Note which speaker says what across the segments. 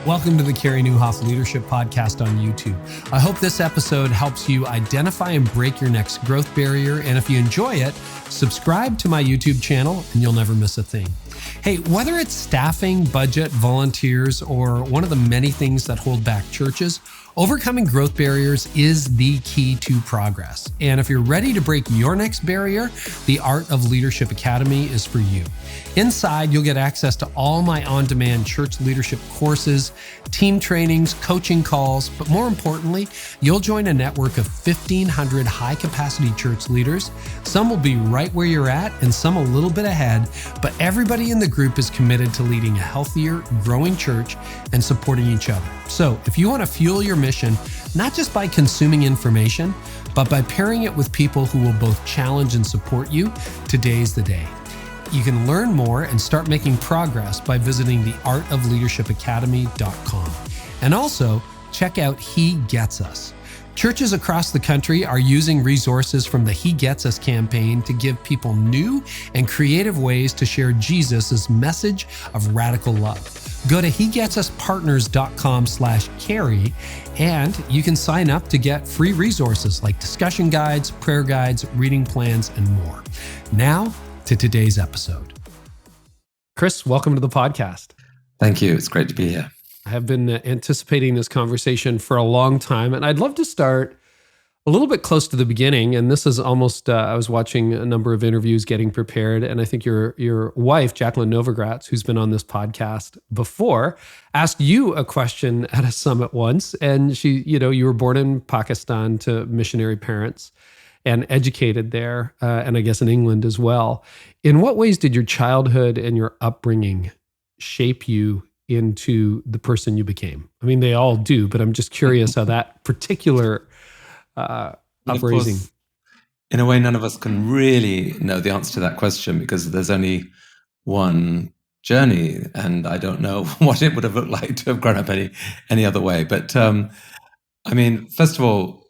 Speaker 1: Welcome to the Carey Nieuwhof Leadership Podcast on YouTube. I hope this episode helps you identify and break your next growth barrier. And if you enjoy it, subscribe to my YouTube channel and you'll never miss a thing. Hey, whether it's staffing, budget, volunteers, or one of the many things that hold back churches, overcoming growth barriers is the key to progress. And if you're ready to break your next barrier, the Art of Leadership Academy is for you. Inside, you'll get access to all my on-demand church leadership courses, team trainings, coaching calls, but more importantly, you'll join a network of 1,500 high-capacity church leaders. Some will be right where you're at and some a little bit ahead, but everybody in the group is committed to leading a healthier, growing church and supporting each other. So if you want to fuel your mission, not just by consuming information, but by pairing it with people who will both challenge and support you, today's the day. You can learn more and start making progress by visiting theartofleadershipacademy.com. And also, check out He Gets Us. Churches across the country are using resources from the He Gets Us campaign to give people new and creative ways to share Jesus' message of radical love. Go to hegetsuspartners.com/Carey and you can sign up to get free resources like discussion guides, prayer guides, reading plans, and more. Now to today's episode. Chris, welcome to the podcast.
Speaker 2: Thank you. It's great to be here.
Speaker 1: I have been anticipating this conversation for a long time, and I'd love to start a little bit close to the beginning. And this is almost, I was watching a number of interviews getting prepared, and I think your wife, Jacqueline Novogratz, who's been on this podcast before, asked you a question at a summit once. And you were born in Pakistan to missionary parents and educated there, and I guess in England as well. In what ways did your childhood and your upbringing shape you into the person you became? I mean, they all do, but I'm just curious how that particular upraising.
Speaker 2: Course, in a way, none of us can really know the answer to that question because there's only one journey, and I don't know what it would have looked like to have grown up any other way. But I mean, first of all,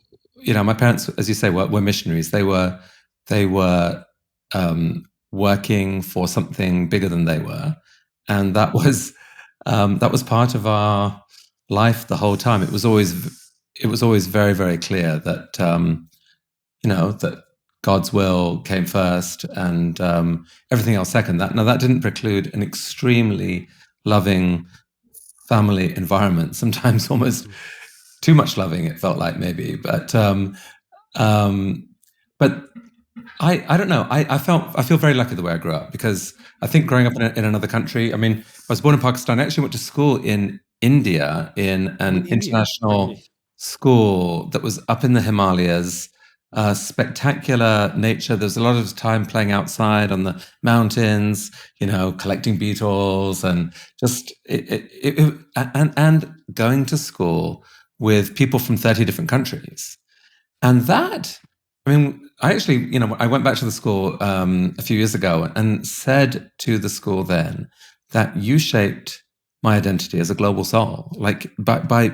Speaker 2: my parents, as you say, were missionaries. They were working for something bigger than they were, and that was part of our life the whole time. It was always very, very clear that that God's will came first and everything else second. That didn't preclude an extremely loving family environment. Sometimes almost too much loving, it felt like maybe. But I don't know. I feel very lucky the way I grew up because I think growing up in another country. I mean, I was born in Pakistan. I actually went to school in India in an international school that was up in the Himalayas. Spectacular nature. There's a lot of time playing outside on the mountains, collecting beetles and just and going to school with people from 30 different countries. And that, I mean, I actually, I went back to the school a few years ago and said to the school then that you shaped my identity as a global soul. Like by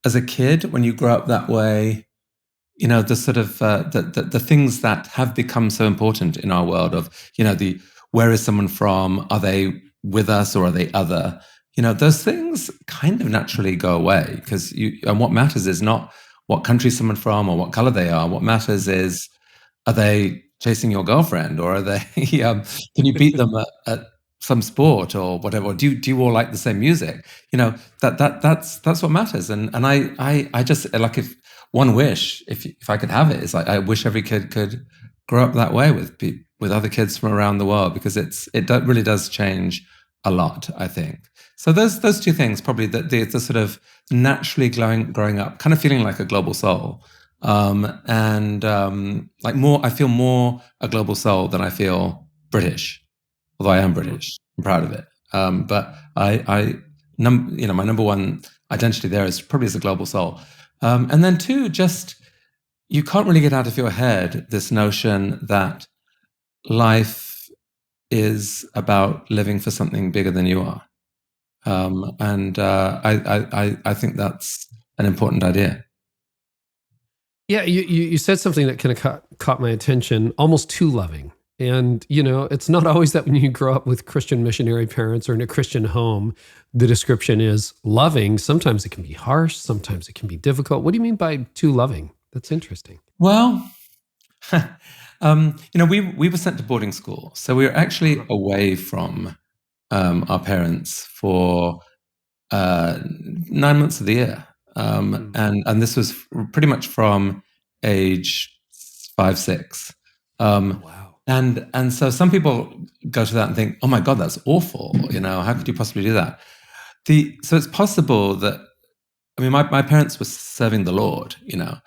Speaker 2: as a kid, when you grow up that way, the sort of the things that have become so important in our world of, where is someone from? Are they with us or are they other? Those things kind of naturally go away because and what matters is not what country someone from or what color they are. What matters is, are they chasing your girlfriend or are they, can you beat them at some sport or whatever? Or do you all like the same music? That's what matters. And I just like, if one wish, if I could have it, is like, I wish every kid could grow up that way with other kids from around the world because it really does change a lot, I think. So those two things, probably the sort of naturally growing up, kind of feeling like a global soul, and like more. I feel more a global soul than I feel British, although I am British. I'm proud of it. But my number one identity there is probably as a global soul, and then two, just you can't really get out of your head this notion that life is about living for something bigger than you are. I think that's an important idea.
Speaker 1: Yeah, you said something that kind of caught my attention, almost too loving. And, it's not always that when you grow up with Christian missionary parents or in a Christian home, the description is loving. Sometimes it can be harsh. Sometimes it can be difficult. What do you mean by too loving? That's interesting.
Speaker 2: Well, we were sent to boarding school, so we were actually away from our parents for 9 months of the year, and this was pretty much from age 5, 6.
Speaker 1: Wow.
Speaker 2: And so some people go to that and think, "Oh my God, that's awful! How could you possibly do that?" So it's possible that, I mean, my parents were serving the Lord, and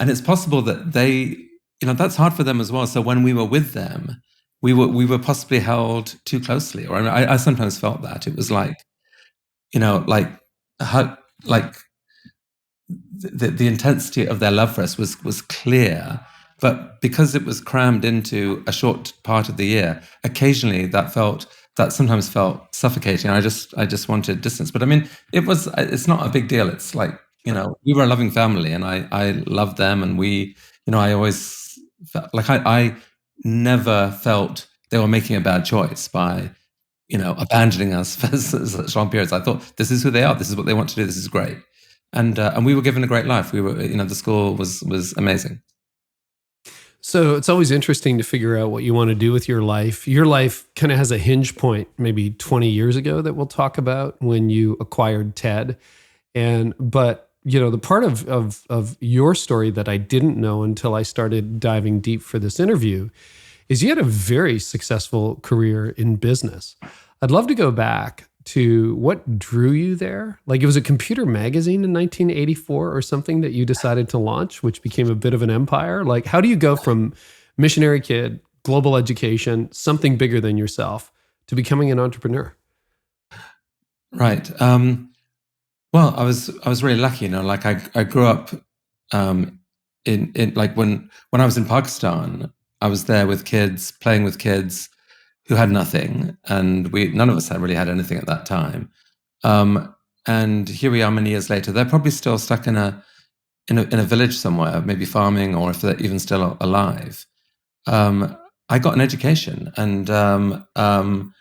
Speaker 2: it's possible that they, that's hard for them as well. So when we were with them, we were possibly held too closely, or I sometimes felt that it was like, like the intensity of their love for us was clear, but because it was crammed into a short part of the year, occasionally that sometimes felt suffocating. I just wanted distance. But I mean, it's not a big deal. It's like, we were a loving family, and I loved them, and I always felt like I never felt they were making a bad choice by, abandoning us for such long periods. I thought, this is who they are. This is what they want to do. This is great. And we were given a great life. We were, the school was amazing.
Speaker 1: So it's always interesting to figure out what you want to do with your life. Your life kind of has a hinge point, maybe 20 years ago, that we'll talk about, when you acquired TED. But the part of your story that I didn't know until I started diving deep for this interview is you had a very successful career in business. I'd love to go back to what drew you there. Like, it was a computer magazine in 1984 or something that you decided to launch, which became a bit of an empire. Like, how do you go from missionary kid, global education, something bigger than yourself, to becoming an entrepreneur?
Speaker 2: Right. Well, I was really lucky, like I grew up in like when I was in Pakistan, I was there with kids, playing with kids who had nothing, and none of us really had anything at that time. And here we are many years later. They're probably still stuck in a village somewhere, maybe farming, or if they're even still alive. I got an education, and that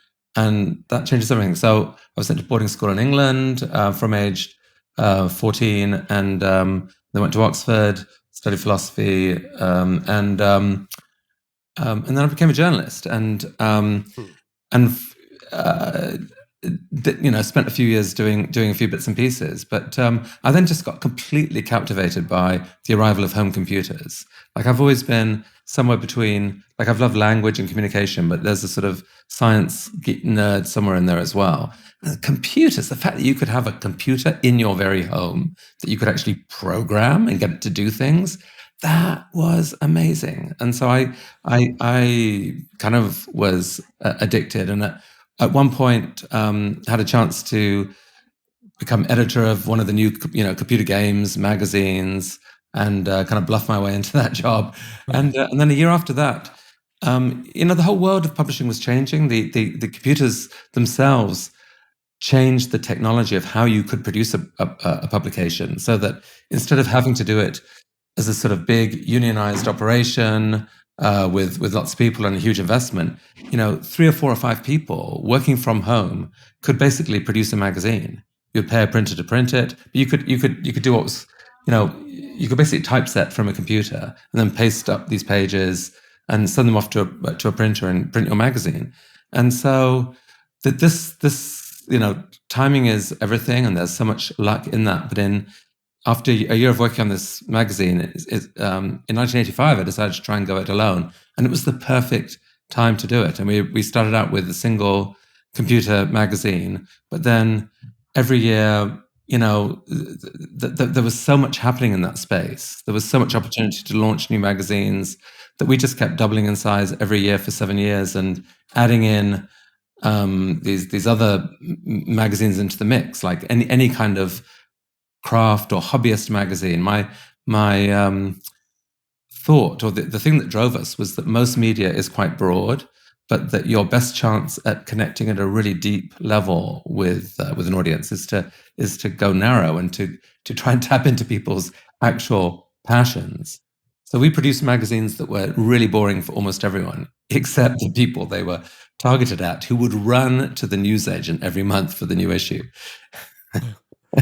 Speaker 2: changes everything. So I was sent to boarding school in England from age 14, and then went to Oxford, studied philosophy, and then I became a journalist, and spent a few years doing a few bits and pieces. But I then just got completely captivated by the arrival of home computers. Like, I've always been somewhere between, like, I've loved language and communication, but there's a sort of science geek nerd somewhere in there as well. And computers, the fact that you could have a computer in your very home, that you could actually program and get it to do things, that was amazing. And so I kind of was addicted, and at one point had a chance to become editor of one of the new computer games magazines, and kind of bluff my way into that job. And then a year after that, the whole world of publishing was changing. The computers themselves changed the technology of how you could produce a publication, so that instead of having to do it as a sort of big unionized operation with lots of people and a huge investment, 3 or 4 or 5 people working from home could basically produce a magazine. You'd pay a printer to print it, but you could do what was, you could basically typeset from a computer and then paste up these pages and send them off to a printer and print your magazine. And so this timing is everything, and there's so much luck in that. But after a year of working on this magazine, in 1985, I decided to try and go it alone. And it was the perfect time to do it. And we started out with a single computer magazine, but then every year, there was so much happening in that space. There was so much opportunity to launch new magazines that we just kept doubling in size every year for 7 years, and adding in these other magazines into the mix, like any kind of craft or hobbyist magazine. My thought, or the thing that drove us, was that most media is quite broad, but that your best chance at connecting at a really deep level with an audience is to go narrow, and to try and tap into people's actual passions. So we produced magazines that were really boring for almost everyone, except the people they were targeted at, who would run to the newsagent every month for the new issue.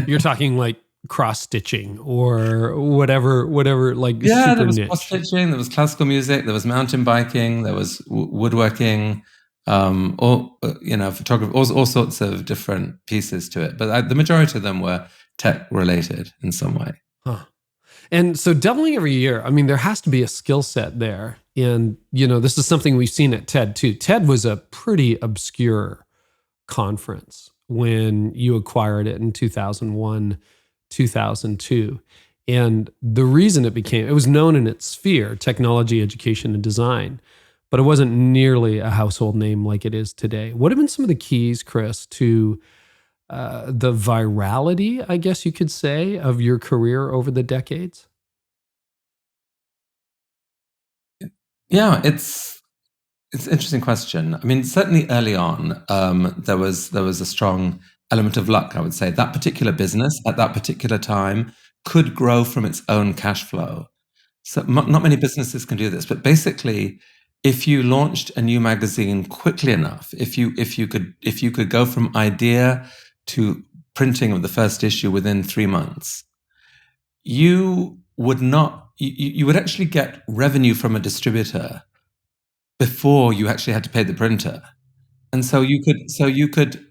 Speaker 1: You're talking like cross-stitching or whatever, like
Speaker 2: Yeah,
Speaker 1: super
Speaker 2: there was
Speaker 1: niche.
Speaker 2: cross-stitching, there was classical music, there was mountain biking, there was woodworking, photography, all sorts of different pieces to it. But the majority of them were tech-related in some way.
Speaker 1: Huh. And so doubling every year, I mean, there has to be a skill set there. And, this is something we've seen at TED too. TED was a pretty obscure conference when you acquired it in 2001, 2002. And the reason it was known in its sphere, technology, education, and design, but it wasn't nearly a household name like it is today. What have been some of the keys, Chris, to the virality, I guess you could say, of your career over the decades?
Speaker 2: Yeah, it's an interesting question. I mean, certainly early on, there was a strong element of luck, I would say. That particular business at that particular time could grow from its own cash flow. So not many businesses can do this, but basically, if you launched a new magazine quickly enough, if you could go from idea to printing of the first issue within 3 months, you would actually get revenue from a distributor before you actually had to pay the printer. And so you could,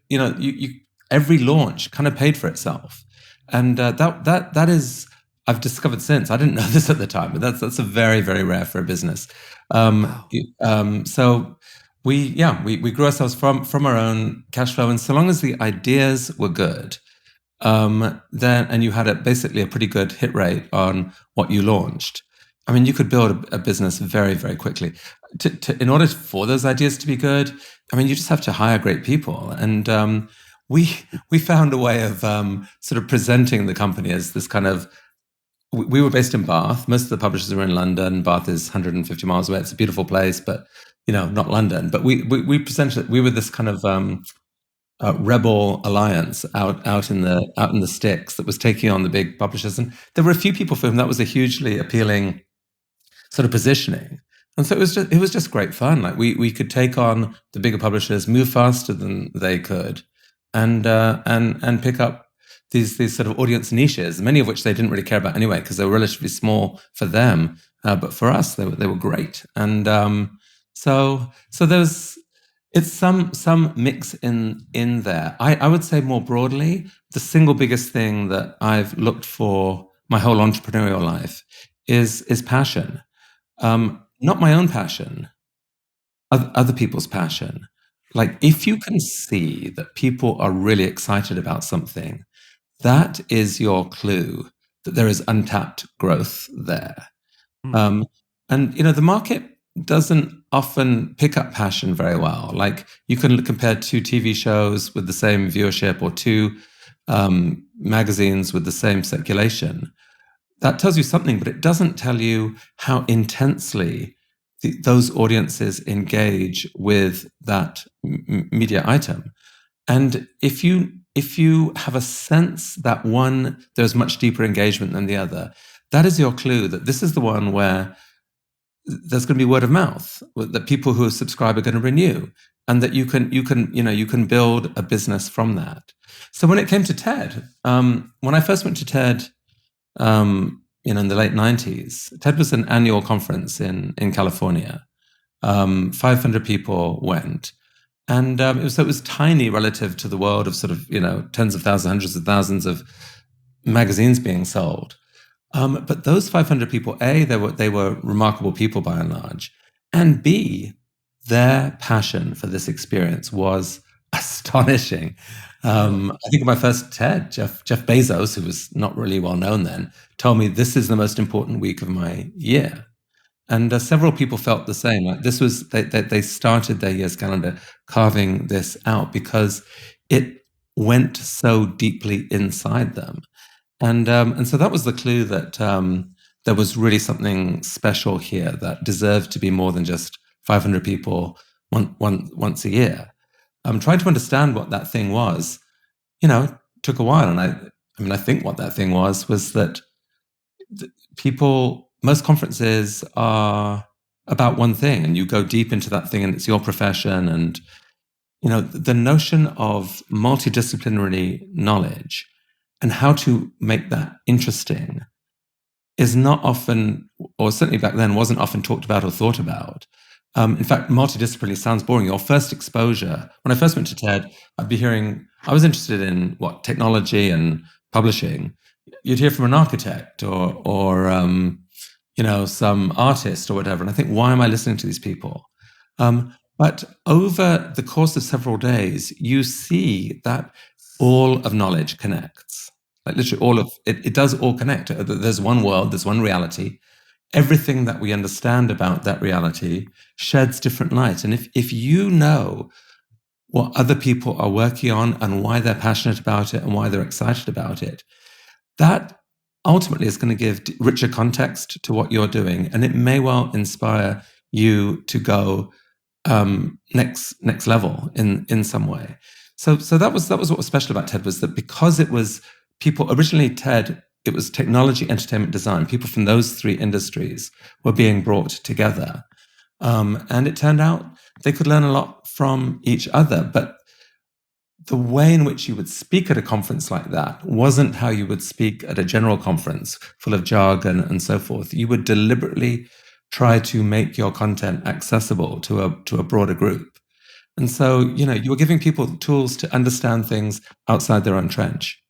Speaker 2: every launch kind of paid for itself. And that is, I've discovered since, I didn't know this at the time, but that's a very, very rare for a business.
Speaker 1: Wow.
Speaker 2: So we grew ourselves from our own cash flow. And so long as the ideas were good, then, and you had basically a pretty good hit rate on what you launched, I mean, you could build a business very, very quickly. In order for those ideas to be good, I mean, you just have to hire great people. And we found a way of sort of presenting the company as this kind of. We were based in Bath. Most of the publishers are in London. Bath is 150 miles away. It's a beautiful place, but not London. But we presented. We were this kind of rebel alliance out in the sticks that was taking on the big publishers, and there were a few people for whom that was a hugely appealing sort of positioning. And so it was just great fun. Like we could take on the bigger publishers, move faster than they could, and pick up these sort of audience niches, many of which they didn't really care about anyway because they were relatively small for them, but for us they were great. And so there's it's some mix in there. I would say more broadly, the single biggest thing that I've looked for my whole entrepreneurial life is passion. Not my own passion, other people's passion. Like if you can see that people are really excited about something, that is your clue that there is untapped growth there. And the market doesn't often pick up passion very well. Like you can compare 2 TV shows with the same viewership or 2 magazines with the same circulation. That tells you something, but it doesn't tell you how intensely those audiences engage with that media item. And if you have a sense that one, there's much deeper engagement than the other, that is your clue that this is the one where there's going to be word of mouth, that people who subscribe are going to renew, and that you can build a business from that. So when it came to TED, when I first went to TED, in the late 90s, TED was an annual conference in California. 500 people went. And it was tiny relative to the world of sort of, tens of thousands, hundreds of thousands of magazines being sold. But those 500 people, A, they were remarkable people by and large, and B, their passion for this experience was astonishing. I think at my first TED, Jeff Bezos, who was not really well known then, told me this is the most important week of my year. And several people felt the same. Like this was, they started their year's calendar carving this out because it went so deeply inside them. And so that was the clue that there was really something special here that deserved to be more than just 500 people once a year. Trying to understand what that thing was, took a while. And I think what that thing was that people, most conferences are about one thing, and you go deep into that thing, and it's your profession. And the notion of multidisciplinary knowledge and how to make that interesting is not often, or certainly back then wasn't often talked about or thought about. In fact, multidisciplinary sounds boring. Your first exposure, when I first went to TED, I was interested in technology and publishing. You'd hear from an architect or some artist or whatever. And I think, why am I listening to these people? But over the course of several days, you see that all of knowledge connects. Like literally all of it does all connect. There's one world, there's one reality. Everything that we understand about that reality sheds different light. And if you know what other people are working on and why they're passionate about it and why they're excited about it, that ultimately is going to give richer context to what you're doing. And it may well inspire you to go next level in some way. So that was what was special about TED, was that because it was people, originally TED, it was technology, entertainment, design. People from those three industries were being brought together. And it turned out they could learn a lot from each other. But the way in which you would speak at a conference like that wasn't how you would speak at a general conference full of jargon and so forth. You would deliberately try to make your content accessible to a broader group. And so, you were giving people tools to understand things outside their own trench.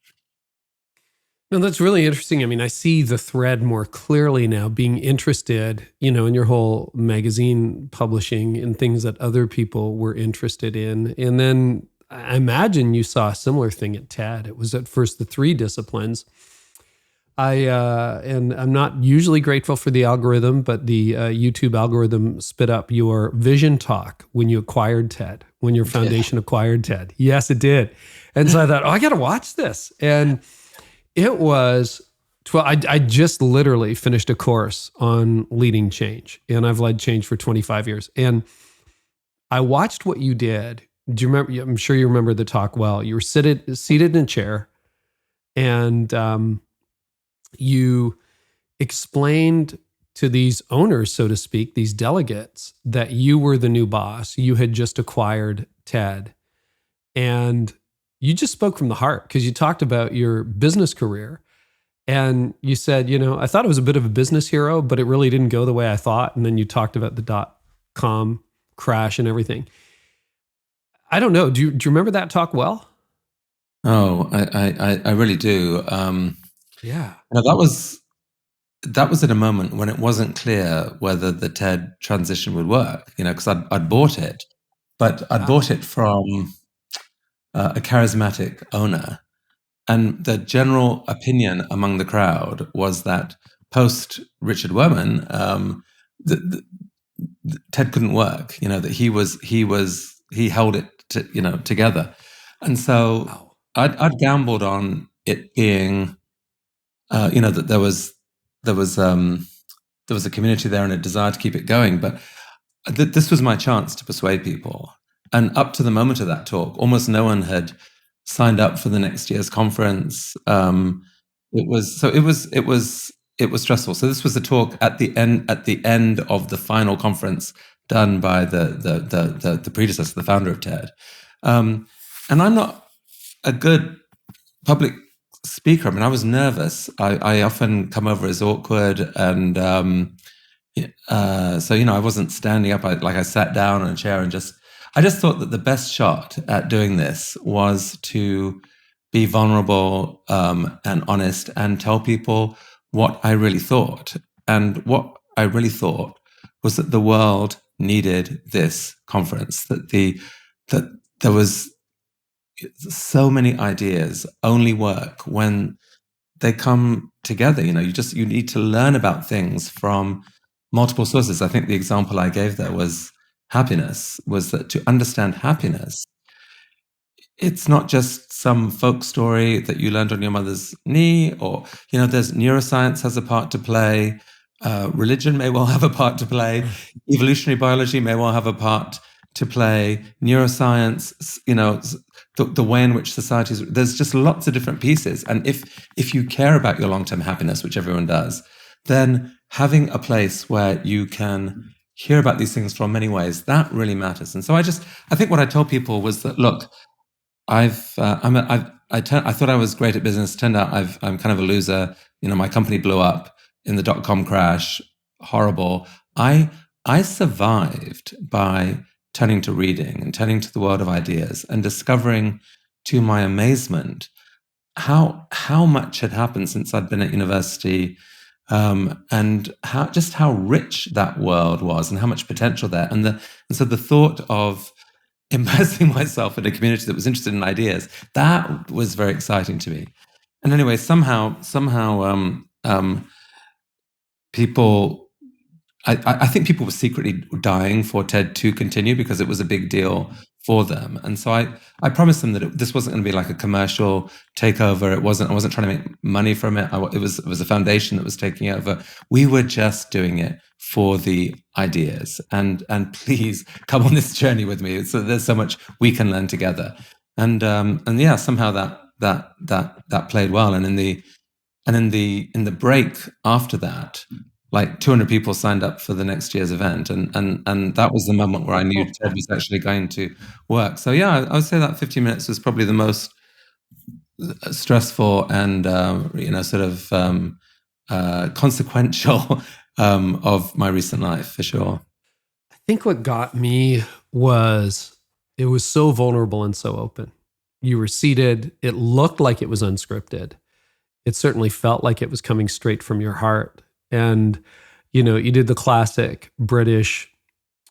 Speaker 1: No, that's really interesting. I mean, I see the thread more clearly now, being interested, in your whole magazine publishing and things that other people were interested in. And then I imagine you saw a similar thing at TED. It was at first the three disciplines. And I'm not usually grateful for the algorithm, but the YouTube algorithm spit up your vision talk when you acquired TED, when your foundation acquired TED. Yes, it did. And so I thought, I got to watch this. And it was, I just literally finished a course on leading change, and I've led change for 25 years. And I watched what you did. Do you remember? I'm sure you remember the talk well. You were seated in a chair, and you explained to these owners, so to speak, these delegates, that you were the new boss. You had just acquired TED. And you just spoke from the heart, because you talked about your business career. And you said, I thought I was a bit of a business hero, but it really didn't go the way I thought. And then you talked about the .com crash and everything. I don't know. Do you remember that talk well?
Speaker 2: Oh, I really do.
Speaker 1: Yeah.
Speaker 2: That was at a moment when it wasn't clear whether the TED transition would work, because I'd bought it, but I'd bought it from a charismatic owner. And the general opinion among the crowd was that post Richard Wurman, TED couldn't work, that he held it together. And so I'd gambled on it being, that there was a community there and a desire to keep it going. But this was my chance to persuade people. And up to the moment of that talk, almost no one had signed up for the next year's conference. It was stressful. So this was a talk at the end of the final conference done by the predecessor, the founder of TED. And I'm not a good public speaker. I mean, I was nervous. I often come over as awkward, and so I wasn't standing up. I sat down on a chair and I just thought that the best shot at doing this was to be vulnerable and honest and tell people what I really thought. And what I really thought was that the world needed this conference, that there was so many ideas only work when they come together. You need to learn about things from multiple sources. I think the example I gave there was happiness, was that to understand happiness, it's not just some folk story that you learned on your mother's knee, or, there's neuroscience has a part to play. Religion may well have a part to play. Evolutionary biology may well have a part to play. Neuroscience, the way in which societies, there's just lots of different pieces. And if you care about your long-term happiness, which everyone does, then having a place where you can hear about these things from many ways, that really matters. And so I think what I told people was that, look, I thought I was great at business. Turned out I'm kind of a loser. My company blew up in the .com crash. Horrible. I survived by turning to reading and turning to the world of ideas and discovering, to my amazement, how much had happened since I'd been at university, and how rich that world was and how much potential there. And so the thought of immersing myself in a community that was interested in ideas, that was very exciting to me. And anyway, somehow, people, I think people were secretly dying for TED to continue because it was a big deal for them. And so I promised them that this wasn't going to be like a commercial takeover. I wasn't trying to make money from it. It was a foundation that was taking over. We were just doing it for the ideas. And please come on this journey with me. So there's so much we can learn together. And yeah, somehow that played well. And in the break after that, like 200 people signed up for the next year's event. And that was the moment where I knew TED was actually going to work. So yeah, I would say that 15 minutes was probably the most stressful and, consequential of my recent life, for sure.
Speaker 1: I think what got me was it was so vulnerable and so open. You were seated. It looked like it was unscripted. It certainly felt like it was coming straight from your heart. And, you did the classic British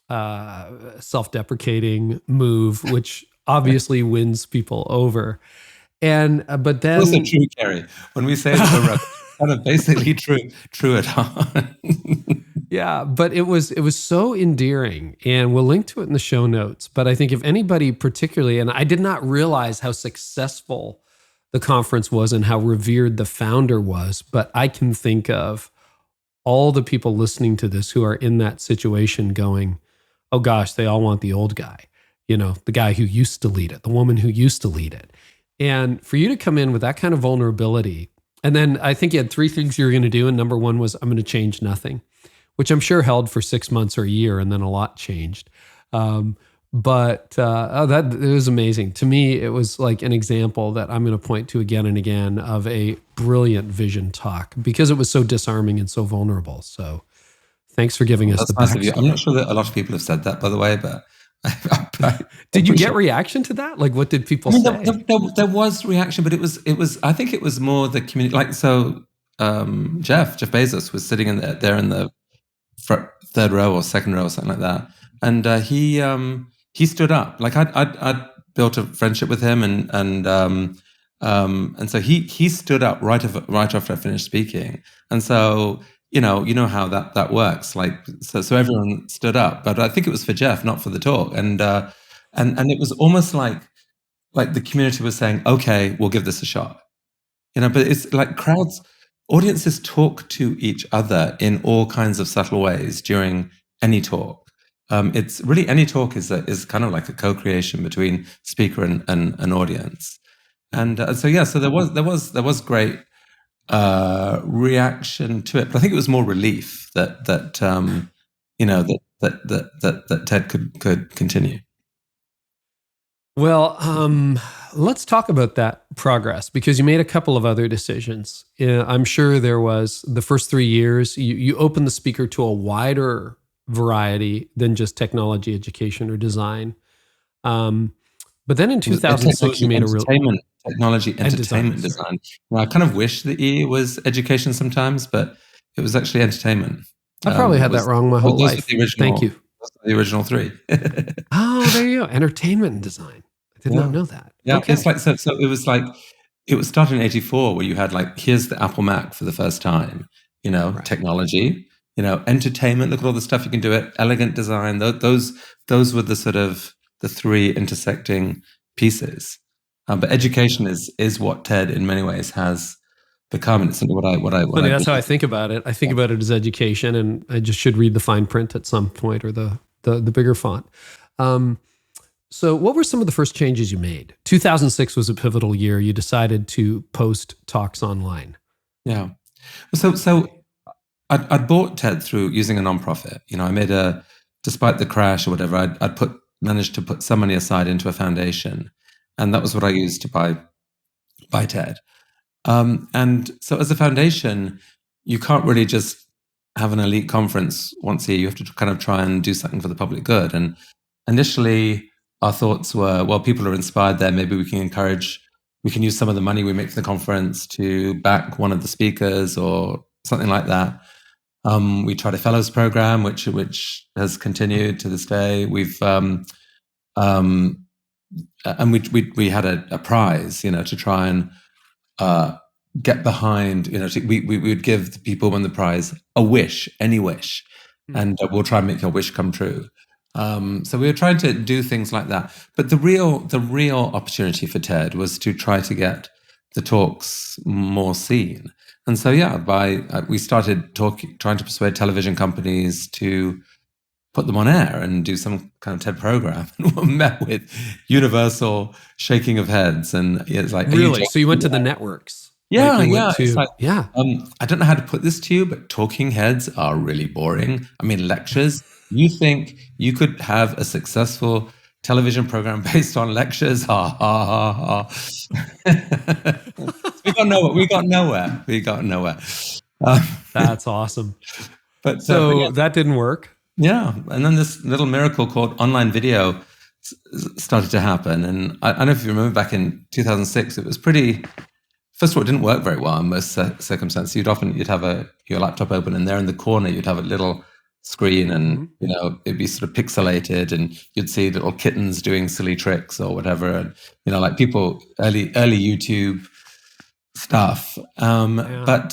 Speaker 1: self-deprecating move, which obviously wins people over. But then...
Speaker 2: Also true, Carey. When we say it, kind of basically true at heart.
Speaker 1: Yeah, but it was so endearing, and we'll link to it in the show notes. But I think if anybody particularly, and I did not realize how successful the conference was and how revered the founder was, but I can think of all the people listening to this who are in that situation going, oh gosh, they all want the old guy, the guy who used to lead it, the woman who used to lead it. And for you to come in with that kind of vulnerability, and then I think you had 3 things you were going to do. And number 1 was, I'm going to change nothing, which I'm sure held for 6 months or a year, and then a lot changed. It was amazing. To me, it was like an example that I'm going to point to again and again of a brilliant vision talk because it was so disarming and so vulnerable. So thanks for giving us
Speaker 2: That's
Speaker 1: the
Speaker 2: nice of you.
Speaker 1: backstory.
Speaker 2: I'm not sure that a lot of people have said that, by the way, but...
Speaker 1: Did you get reaction to that? Like, what did people say?
Speaker 2: There was reaction, but it was. I think it was more the community. Like, so Jeff Bezos was sitting in there in the third row or second row or something like that, and he stood up. Like I'd built a friendship with him, and so he stood up right after I finished speaking, and so. You know how that works. Like so everyone stood up, but I think it was for Jeff, not for the talk. And it was almost like the community was saying, "Okay, we'll give this a shot." But it's like audiences talk to each other in all kinds of subtle ways during any talk. It's really any talk is kind of like a co-creation between speaker and audience. And so there was great reaction to it, but I think it was more relief that TED could continue.
Speaker 1: Well, let's talk about that progress because you made a couple of other decisions. I'm sure there was the first 3 years you opened the speaker to a wider variety than just technology, education, or design. But then in 2006, you made a real
Speaker 2: technology, entertainment, design. Well, I kind of wish the E was education sometimes, but it was actually entertainment.
Speaker 1: I probably had that wrong my whole life. Thank you.
Speaker 2: The original 3.
Speaker 1: Oh, there you go. Entertainment and design. I did not know that.
Speaker 2: Yeah,
Speaker 1: okay.
Speaker 2: It's like so. It was started in '84 where you had here's the Apple Mac for the first time. Right. Technology. Entertainment. Look at all the stuff you can do. It elegant design. Those were the sort of the 3 intersecting pieces. But education is what TED in many ways has become, and it's something
Speaker 1: that's how I think about it. I think about it as education, and I just should read the fine print at some point or the bigger font. So, what were some of the first changes you made? 2006 was a pivotal year. You decided to post talks online.
Speaker 2: Yeah. So I'd bought TED through using a nonprofit. I made despite the crash or whatever, I'd managed to put some money aside into a foundation, and that was what I used to buy TED. And so as a foundation, you can't really just have an elite conference once a year. You have to kind of try and do something for the public good. And initially, our thoughts were, well, people are inspired there. Maybe we can use some of the money we make for the conference to back one of the speakers or something like that. We tried a fellows program, which has continued to this day. And we had a prize, to try and get behind. We would give the people who won the prize a wish, any wish, and we'll try and make your wish come true. So we were trying to do things like that. But the real opportunity for TED was to try to get the talks more seen. And so, we started trying to persuade television companies to put them on air and do some kind of TED program. And we met with universal shaking of heads. And it's like,
Speaker 1: really? So you went to the networks?
Speaker 2: Yeah,
Speaker 1: Like
Speaker 2: yeah. It's like,
Speaker 1: yeah.
Speaker 2: I don't know how to put this to you, but talking heads are really boring. I mean, lectures. You think you could have a successful television program based on lectures? Ha ha ha ha. We got nowhere.
Speaker 1: That's awesome.
Speaker 2: But
Speaker 1: that didn't work.
Speaker 2: Yeah, and then this little miracle called online video started to happen. And I don't know if you remember back in 2006, it was pretty. First of all, it didn't work very well in most circumstances. You'd have your laptop open, and there in the corner you'd have a little screen, and it'd be sort of pixelated, and you'd see little kittens doing silly tricks or whatever, and like people early YouTube stuff. But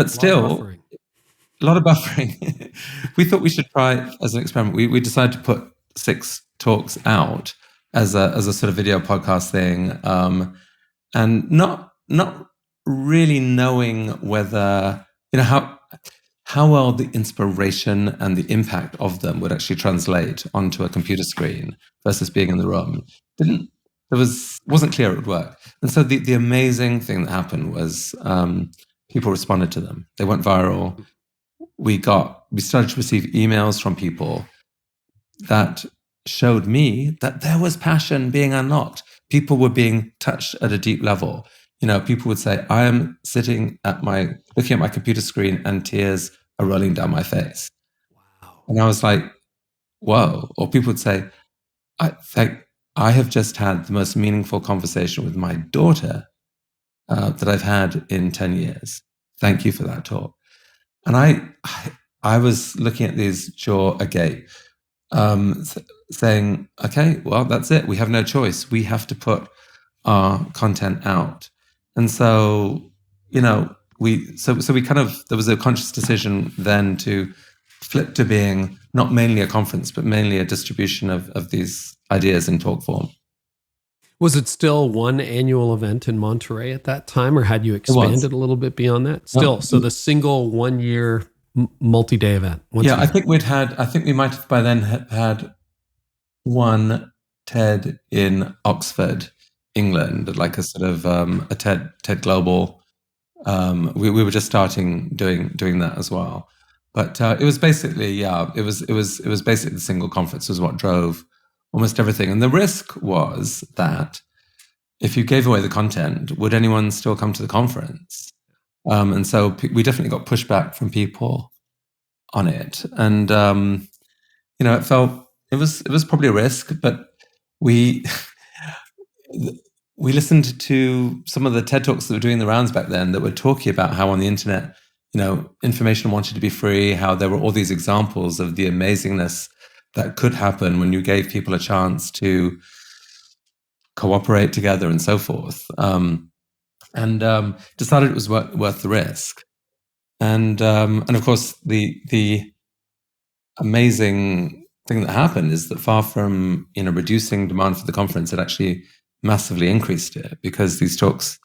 Speaker 2: still, a lot of buffering. We thought we should try as an experiment. We decided to put 6 talks out as a sort of video podcast thing. And not really knowing whether, how well the inspiration and the impact of them would actually translate onto a computer screen versus being in the room. Wasn't clear it would work. And so the amazing thing that happened was people responded to them. They went viral. We started to receive emails from people that showed me that there was passion being unlocked. People were being touched at a deep level. People would say, I am looking at my computer screen and tears are rolling down my face. Wow. And I was like, whoa. Or people would say, I have just had the most meaningful conversation with my daughter that I've had in 10 years. Thank you for that talk. And I was looking at these jaw agape, saying, okay, well, that's it. We have no choice. We have to put our content out. And so, we kind of, there was a conscious decision then to flip to being not mainly a conference, but mainly a distribution of these ideas in talk form.
Speaker 1: Was it still one annual event in Monterey at that time, or had you expanded a little bit beyond that? Still, so the single 1-year multi-day event.
Speaker 2: I think we might have by then had one TED in Oxford, England, like a sort of a TED Global. We were just starting doing that as well, but it was basically it was basically the single conference was what drove almost everything. And the risk was that if you gave away the content, would anyone still come to the conference? And so we definitely got pushback from people on it, and it was probably a risk, but we listened to some of the TED Talks that were doing the rounds back then that were talking about how on the internet, information wanted to be free, how there were all these examples of the amazingness that could happen when you gave people a chance to cooperate together and so forth. And decided it was worth the risk. And of course, the amazing thing that happened is that far from reducing demand for the conference, it actually massively increased it, because these talks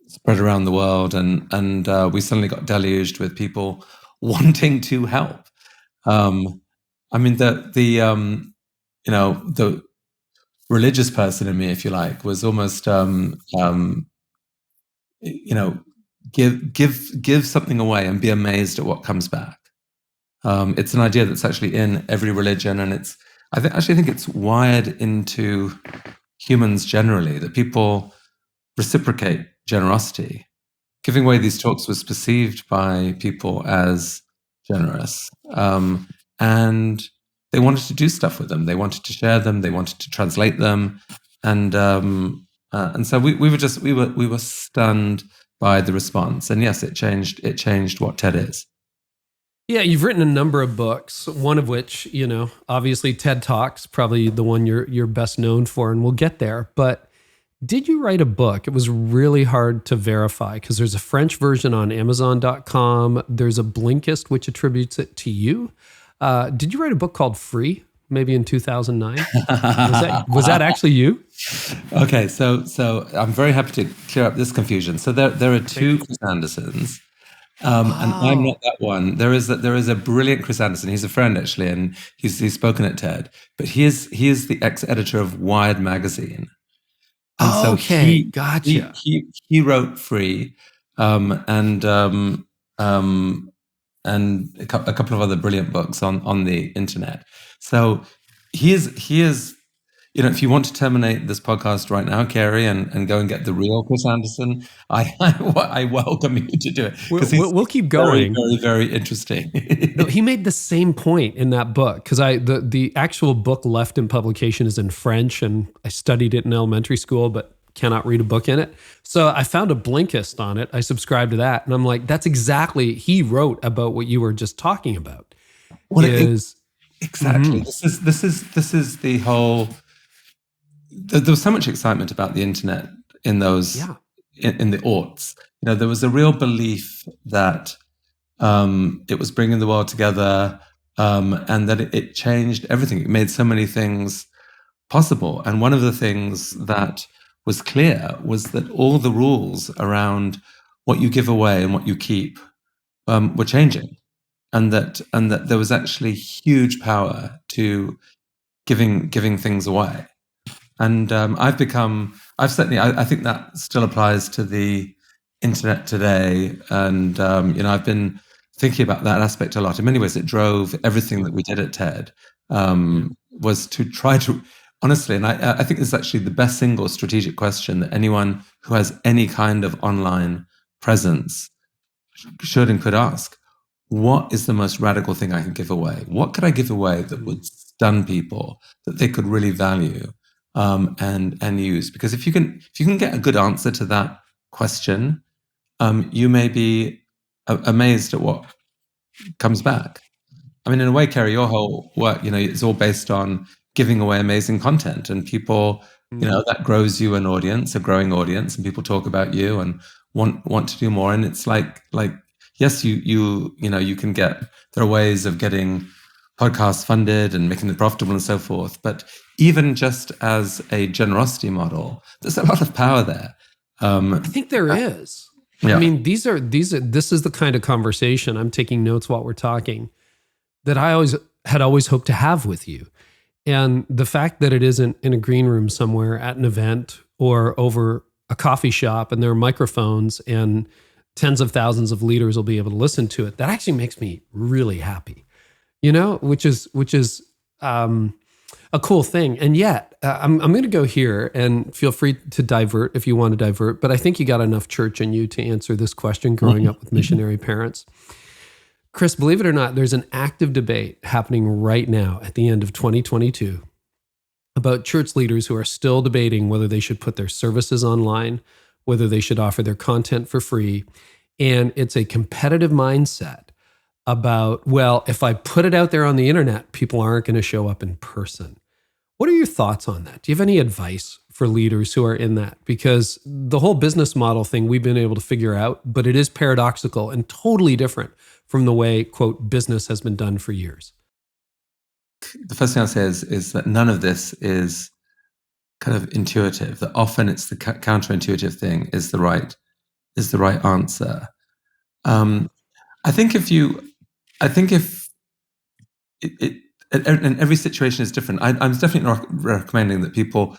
Speaker 2: spread around the world, and we suddenly got deluged with people wanting to help. I mean, the religious person in me, if you like, was almost give something away and be amazed at what comes back. It's an idea that's actually in every religion, and I think it's wired into humans generally, that people reciprocate generosity. Giving away these talks was perceived by people as generous, and they wanted to do stuff with them. They wanted to share them. They wanted to translate them, and so we were stunned by the response. And yes, it changed what TED is.
Speaker 1: Yeah, you've written a number of books, one of which, obviously TED Talks, probably the one you're best known for, and we'll get there. But did you write a book? It was really hard to verify because there's a French version on Amazon.com. There's a Blinkist, which attributes it to you. Did you write a book called Free, maybe in 2009? Was that actually you?
Speaker 2: Okay, so I'm very happy to clear up this confusion. So there are two Chris Andersons. And I'm not that one. There is a brilliant Chris Anderson. He's a friend actually, and he's spoken at TED. But he is the ex-editor of Wired magazine. And so
Speaker 1: gotcha.
Speaker 2: He wrote Free, and a couple of other brilliant books on the internet. So he is. If you want to terminate this podcast right now, Carey, and go and get the real Chris Anderson, I welcome you to do it.
Speaker 1: We'll keep going.
Speaker 2: Very, very, very interesting.
Speaker 1: No, he made the same point in that book, because the actual book left in publication is in French, and I studied it in elementary school, but cannot read a book in it. So I found a Blinkist on it. I subscribed to that, and I'm like, that's exactly, he wrote about what you were just talking about.
Speaker 2: Exactly. This is the whole. There was so much excitement about the internet in those in the aughts. There was a real belief that it was bringing the world together, and that it changed everything. It made so many things possible. And one of the things that was clear was that all the rules around what you give away and what you keep were changing, and that there was actually huge power to giving things away. And I think that still applies to the internet today. And, I've been thinking about that aspect a lot. In many ways, it drove everything that we did at TED, was to try to, honestly, and I think this is actually the best single strategic question that anyone who has any kind of online presence should and could ask. What is the most radical thing I can give away? What could I give away that would stun people, that they could really value? And use, because if you can get a good answer to that question, you may be amazed at what comes back. I mean, in a way, Carey, your whole work, it's all based on giving away amazing content, and people, that grows you an audience, a growing audience, and people talk about you and want to do more. And it's like yes, you can get. There are ways of getting podcasts funded and making them profitable and so forth, but even just as a generosity model, there's a lot of power there.
Speaker 1: I think there is. Yeah. I mean, this is the kind of conversation, I'm taking notes while we're talking, that I had always hoped to have with you. And the fact that it isn't in a green room somewhere at an event or over a coffee shop and there are microphones and tens of thousands of leaders will be able to listen to it, that actually makes me really happy. Which is a cool thing. And yet, I'm going to go here, and feel free to divert if you want to divert, but I think you got enough church in you to answer this question growing up with missionary parents. Chris, believe it or not, there's an active debate happening right now at the end of 2022 about church leaders who are still debating whether they should put their services online, whether they should offer their content for free. And it's a competitive mindset about, well, if I put it out there on the internet, people aren't going to show up in person. What are your thoughts on that? Do you have any advice for leaders who are in that? Because the whole business model thing we've been able to figure out, but it is paradoxical and totally different from the way, quote, business has been done for years.
Speaker 2: The first thing I'll say is that none of this is kind of intuitive. That often it's the counterintuitive thing is the right answer. I think and every situation is different. I'm definitely not recommending that people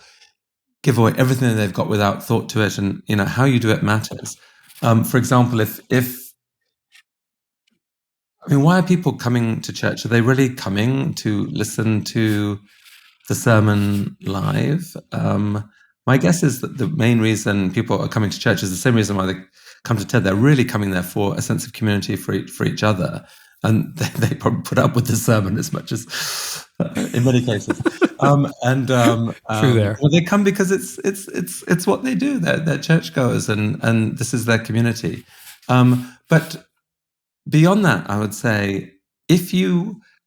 Speaker 2: give away everything that they've got without thought to it, and how you do it matters. For example, why are people coming to church? Are they really coming to listen to the sermon live? My guess is that the main reason people are coming to church is the same reason why they come to TED. They're really coming there for a sense of community for each other, and they probably put up with the sermon as much as in many cases.
Speaker 1: True there.
Speaker 2: Well, they come because it's what they do. They're churchgoers, and this is their community. But beyond that, I would say,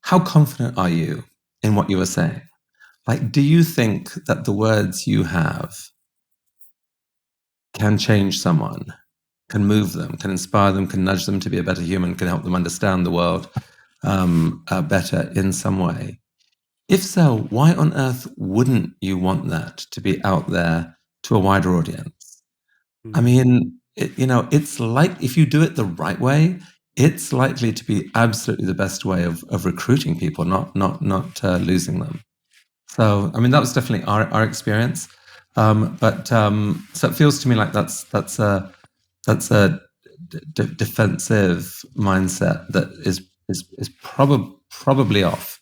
Speaker 2: how confident are you in what you are saying? Like, do you think that the words you have can change someone, can move them, can inspire them, can nudge them to be a better human, can help them understand the world better in some way? If so, why on earth wouldn't you want that to be out there to a wider audience? I mean, it's like, if you do it the right way, it's likely to be absolutely the best way of recruiting people, not losing them. So, I mean, that was definitely our experience. So it feels to me like that's a defensive mindset that is probably off.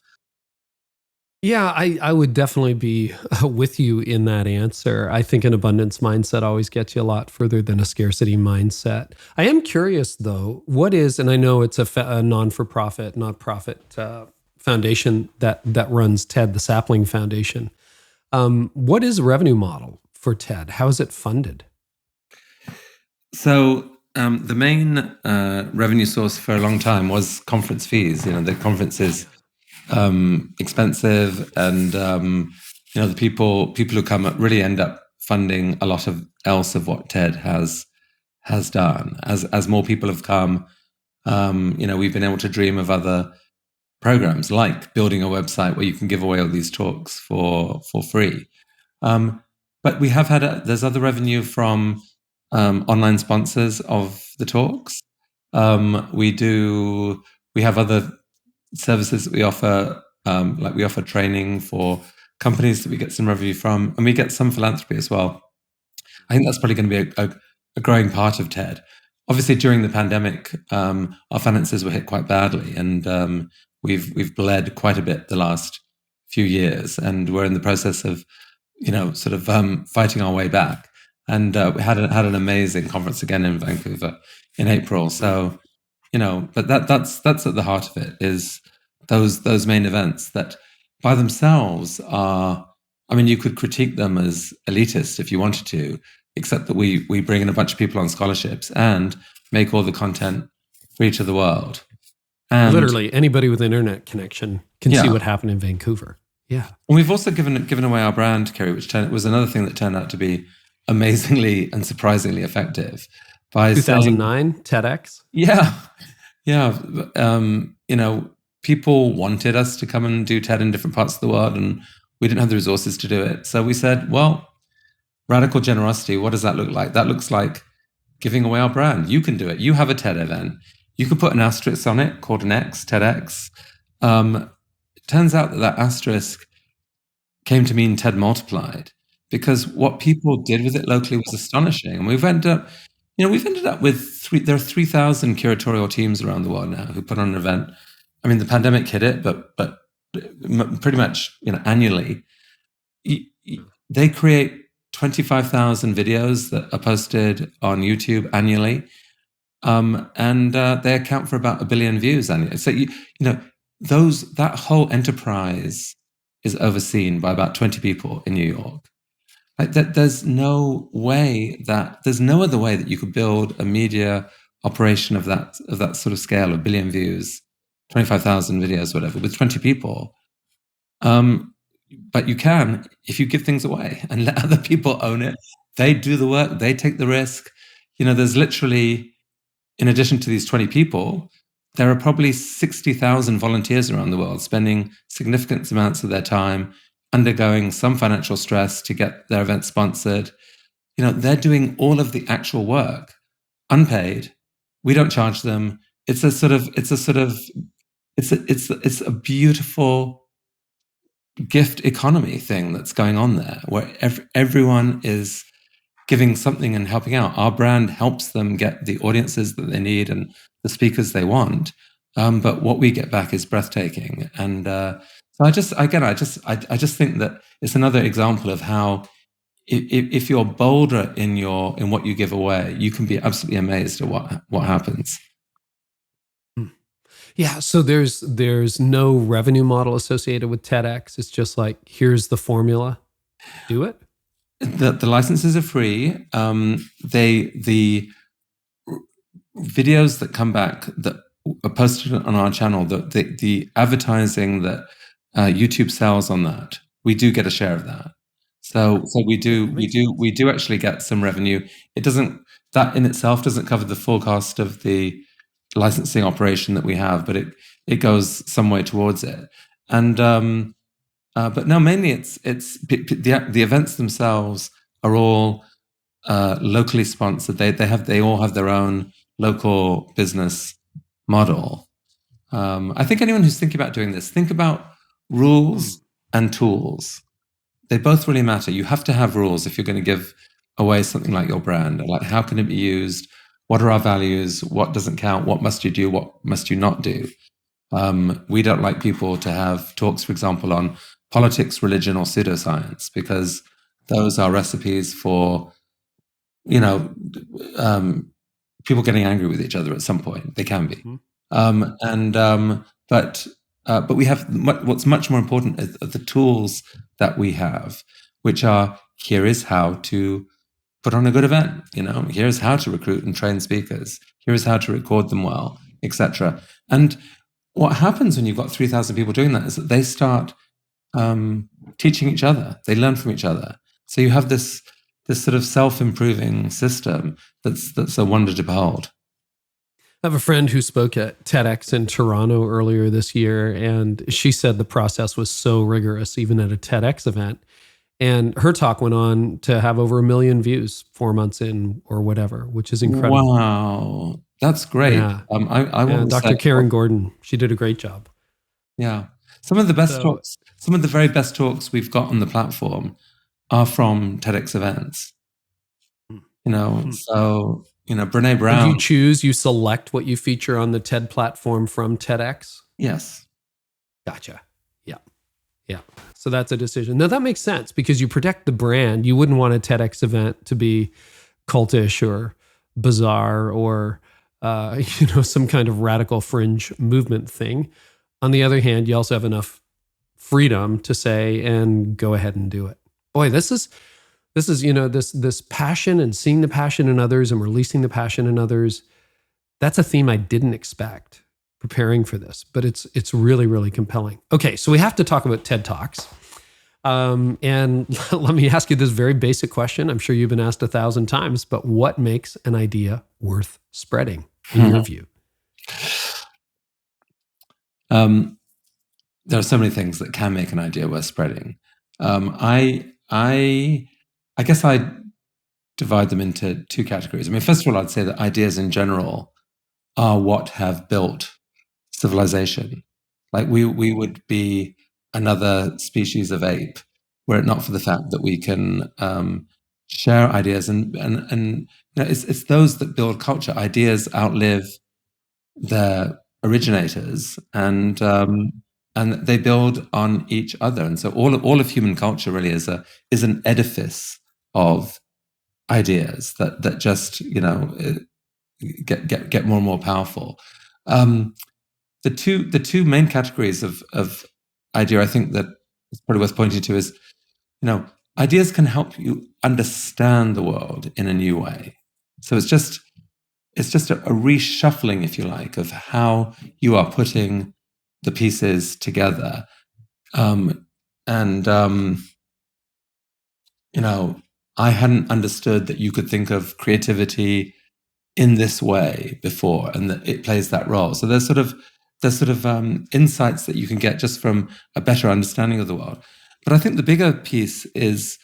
Speaker 1: Yeah, I would definitely be with you in that answer. I think an abundance mindset always gets you a lot further than a scarcity mindset. I am curious, though, what is, and I know it's a non-for-profit, not-profit foundation that runs TED, the Sapling Foundation. What is the revenue model for TED? How is it funded?
Speaker 2: So the main revenue source for a long time was conference fees. The conference is expensive, and the people who come really end up funding a lot of what TED has done. As more people have come, we've been able to dream of other programs, like building a website where you can give away all these talks for free. But we have had there's other revenue from online sponsors of the talks. We have other services that we offer, like we offer training for companies that we get some revenue from, and we get some philanthropy as well. I think that's probably going to be a growing part of TED. Obviously, during the pandemic, our finances were hit quite badly, and we've bled quite a bit the last few years, and we're in the process of, fighting our way back. And we had an amazing conference again in Vancouver in April. So, but that's at the heart of it, is those main events that by themselves are, I mean, you could critique them as elitist if you wanted to, except that we bring in a bunch of people on scholarships and make all the content free to the world. And
Speaker 1: literally anybody with an internet connection can see what happened in Vancouver. Yeah.
Speaker 2: And we've also given away our brand, Carey, which was another thing that turned out to be amazingly and surprisingly effective. By
Speaker 1: 2009 TEDx.
Speaker 2: Yeah. People wanted us to come and do TED in different parts of the world, and we didn't have the resources to do it. So we said, well, radical generosity, what does that look like? That looks like giving away our brand. You can do it. You have a TED event. You could put an asterisk on it called an X, TEDx. It turns out that asterisk came to mean TED multiplied, because what people did with it locally was astonishing. And we've ended up with there are 3,000 curatorial teams around the world now who put on an event. I mean, the pandemic hit it, but pretty much annually, they create 25,000 videos that are posted on YouTube annually, and they account for about 1 billion views annually. So that whole enterprise is overseen by about 20 people in New York. Like that, there's no other way that you could build a media operation of that sort of scale, 1 billion views, 25,000 videos, whatever, with 20 people. But you can if you give things away and let other people own it. They do the work, they take the risk. There's literally, in addition to these 20 people, there are probably 60,000 volunteers around the world spending significant amounts of their time undergoing some financial stress to get their event sponsored. They're doing all of the actual work, unpaid. We don't charge them. It's a beautiful gift economy thing that's going on there, where everyone is giving something and helping out. Our brand helps them get the audiences that they need and the speakers they want. But what we get back is breathtaking. And so I just think that it's another example of how if you're bolder in what you give away, you can be absolutely amazed at what happens.
Speaker 1: Yeah, so there's no revenue model associated with TEDx. It's just like, here's the formula, do it.
Speaker 2: The licenses are free. The videos that come back that are posted on our channel, the advertising that YouTube sells on that, we do get a share of that. So we do actually get some revenue. That in itself doesn't cover the full cost of the licensing operation that we have, but it goes some way towards it. And but no, mainly it's the events themselves are all locally sponsored. They all have their own local business model. I think anyone who's thinking about doing this, think about rules and tools. They both really matter. You have to have rules if you're going to give away something like your brand. Like, how can it be used? What are our values? What doesn't count? What must you do? What must you not do? We don't like people to have talks, for example, on politics, religion, or pseudoscience, because those are recipes for, people getting angry with each other at some point. They can be. But we have what's much more important is the tools that we have, which are, here is how to put on a good event. Here's how to recruit and train speakers. Here's how to record them well, etc. And what happens when you've got 3,000 people doing that is that they start teaching each other. They learn from each other. So you have this sort of self-improving system that's a wonder to behold.
Speaker 1: I have a friend who spoke at TEDx in Toronto earlier this year, and she said the process was so rigorous, even at a TEDx event. And her talk went on to have over 1 million views 4 months in or whatever, which is incredible.
Speaker 2: Wow. That's great.
Speaker 1: Yeah. Dr. Karen Gordon, she did a great job.
Speaker 2: Yeah. Some of the best talks, some of the very best talks we've got on the platform are from TEDx events. So, Brene Brown.
Speaker 1: Do you select what you feature on the TED platform from TEDx?
Speaker 2: Yes.
Speaker 1: Gotcha. Yeah. So that's a decision. Now that makes sense because you protect the brand. You wouldn't want a TEDx event to be cultish or bizarre or, some kind of radical fringe movement thing. On the other hand, you also have enough freedom to say and go ahead and do it. Boy, this is this passion and seeing the passion in others and releasing the passion in others. That's a theme I didn't expect preparing for this, but it's really, really compelling. Okay, so we have to talk about TED Talks. And let me ask you this very basic question. I'm sure you've been asked 1,000 times, but what makes an idea worth spreading in your view?
Speaker 2: There are so many things that can make an idea worth spreading. I guess I divide them into two categories. First of all, I'd say that ideas in general are what have built civilization. Like we would be another species of ape were it not for the fact that we can share ideas and it's those that build culture. Ideas outlive their originators and they build on each other. And so all of human culture really is an edifice of ideas that just get more and more powerful. The two main categories of idea I think that it's probably worth pointing to is ideas can help you understand the world in a new way. So it's just a reshuffling, if you like, of how you are putting the pieces together. I hadn't understood that you could think of creativity in this way before, and that it plays that role. So there's sort of insights that you can get just from a better understanding of the world. But I think the bigger piece is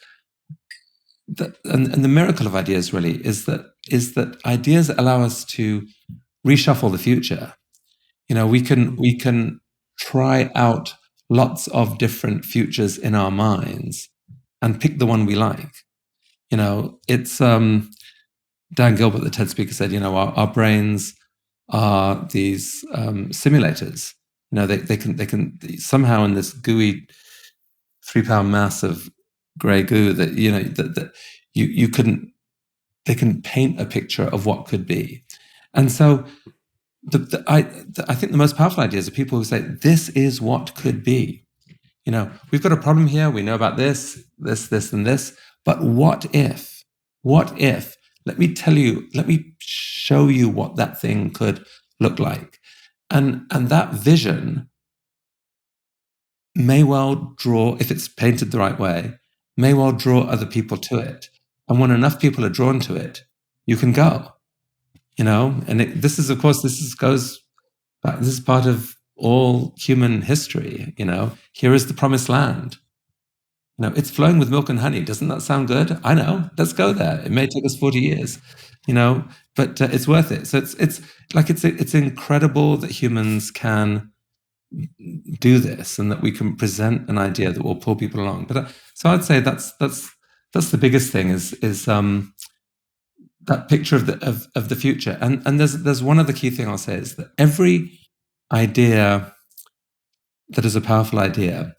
Speaker 2: that, and the miracle of ideas really is that ideas allow us to reshuffle the future. We can try out lots of different futures in our minds and pick the one we like. It's Dan Gilbert, the TED speaker, said, our brains are these simulators. They can somehow in this gooey 3-pound mass of grey goo that they can paint a picture of what could be. And so I think the most powerful ideas are people who say, this is what could be. We've got a problem here. We know about this, and this. But what if? Let me show you what that thing could look like. And that vision may well draw, if it's painted the right way, may well draw other people to it. And when enough people are drawn to it, you can go. And this is part of all human history. Here is the promised land. It's flowing with milk and honey. Doesn't that sound good? I know. Let's go there. It may take us 40 years, but it's worth it. So it's incredible that humans can do this and that we can present an idea that will pull people along. But so I'd say that's the biggest thing is that picture of the future. And there's one other key thing I'll say is that every idea that is a powerful idea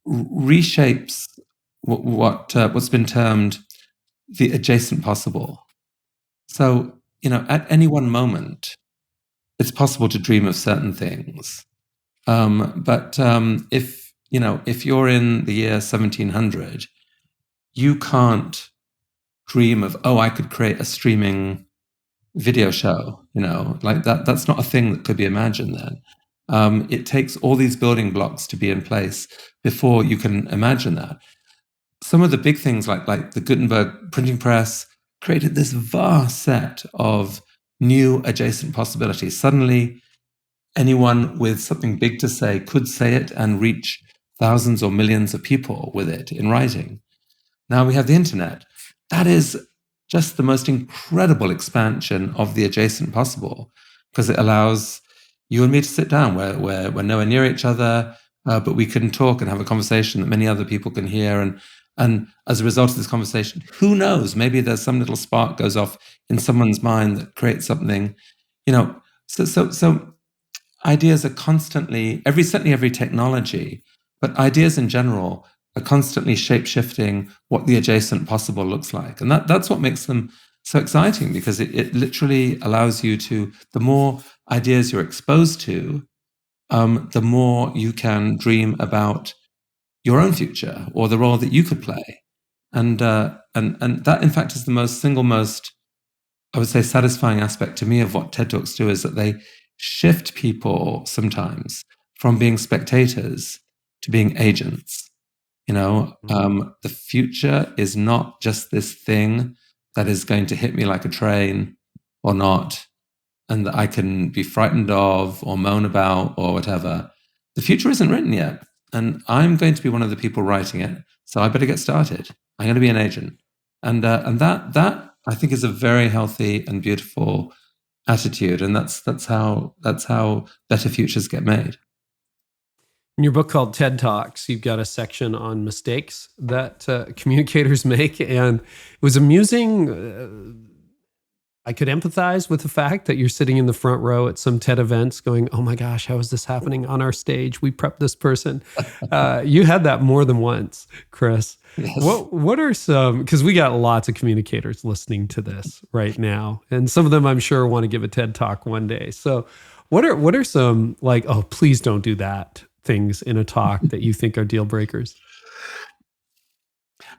Speaker 2: reshapes what's been termed the adjacent possible. So, at any one moment, it's possible to dream of certain things. But if you're in the year 1700, you can't dream of, I could create a streaming video show, like that. That's not a thing that could be imagined then. It takes all these building blocks to be in place before you can imagine that. Some of the big things like the Gutenberg printing press created this vast set of new adjacent possibilities. Suddenly, anyone with something big to say could say it and reach thousands or millions of people with it in writing. Now we have the internet. That is just the most incredible expansion of the adjacent possible, because it allows you and me to sit down where we're nowhere near each other, but we can talk and have a conversation that many other people can hear. And as a result of this conversation, who knows, maybe there's some little spark goes off in someone's mind that creates something, so ideas are constantly, certainly every technology, but ideas in general are constantly shape-shifting what the adjacent possible looks like. And that's what makes them so exciting, because it literally allows you to, the more ideas you're exposed to, the more you can dream about your own future or the role that you could play. And that, in fact, is the single most, I would say, satisfying aspect to me of what TED Talks do, is that they shift people sometimes from being spectators to being agents. The future is not just this thing that is going to hit me like a train or not, and that I can be frightened of or moan about or whatever. The future isn't written yet, and I'm going to be one of the people writing it. So I better get started. I'm going to be an agent, and that I think is a very healthy and beautiful attitude, and that's how better futures get made.
Speaker 1: In your book called TED Talks, you've got a section on mistakes that communicators make. And it was amusing. I could empathize with the fact that you're sitting in the front row at some TED events going, oh my gosh, how is this happening on our stage? We prepped this person. You had that more than once, Chris.
Speaker 2: Yes.
Speaker 1: What are some, because we got lots of communicators listening to this right now. And some of them I'm sure want to give a TED Talk one day. So what are some please don't do that things in a talk that you think are deal breakers?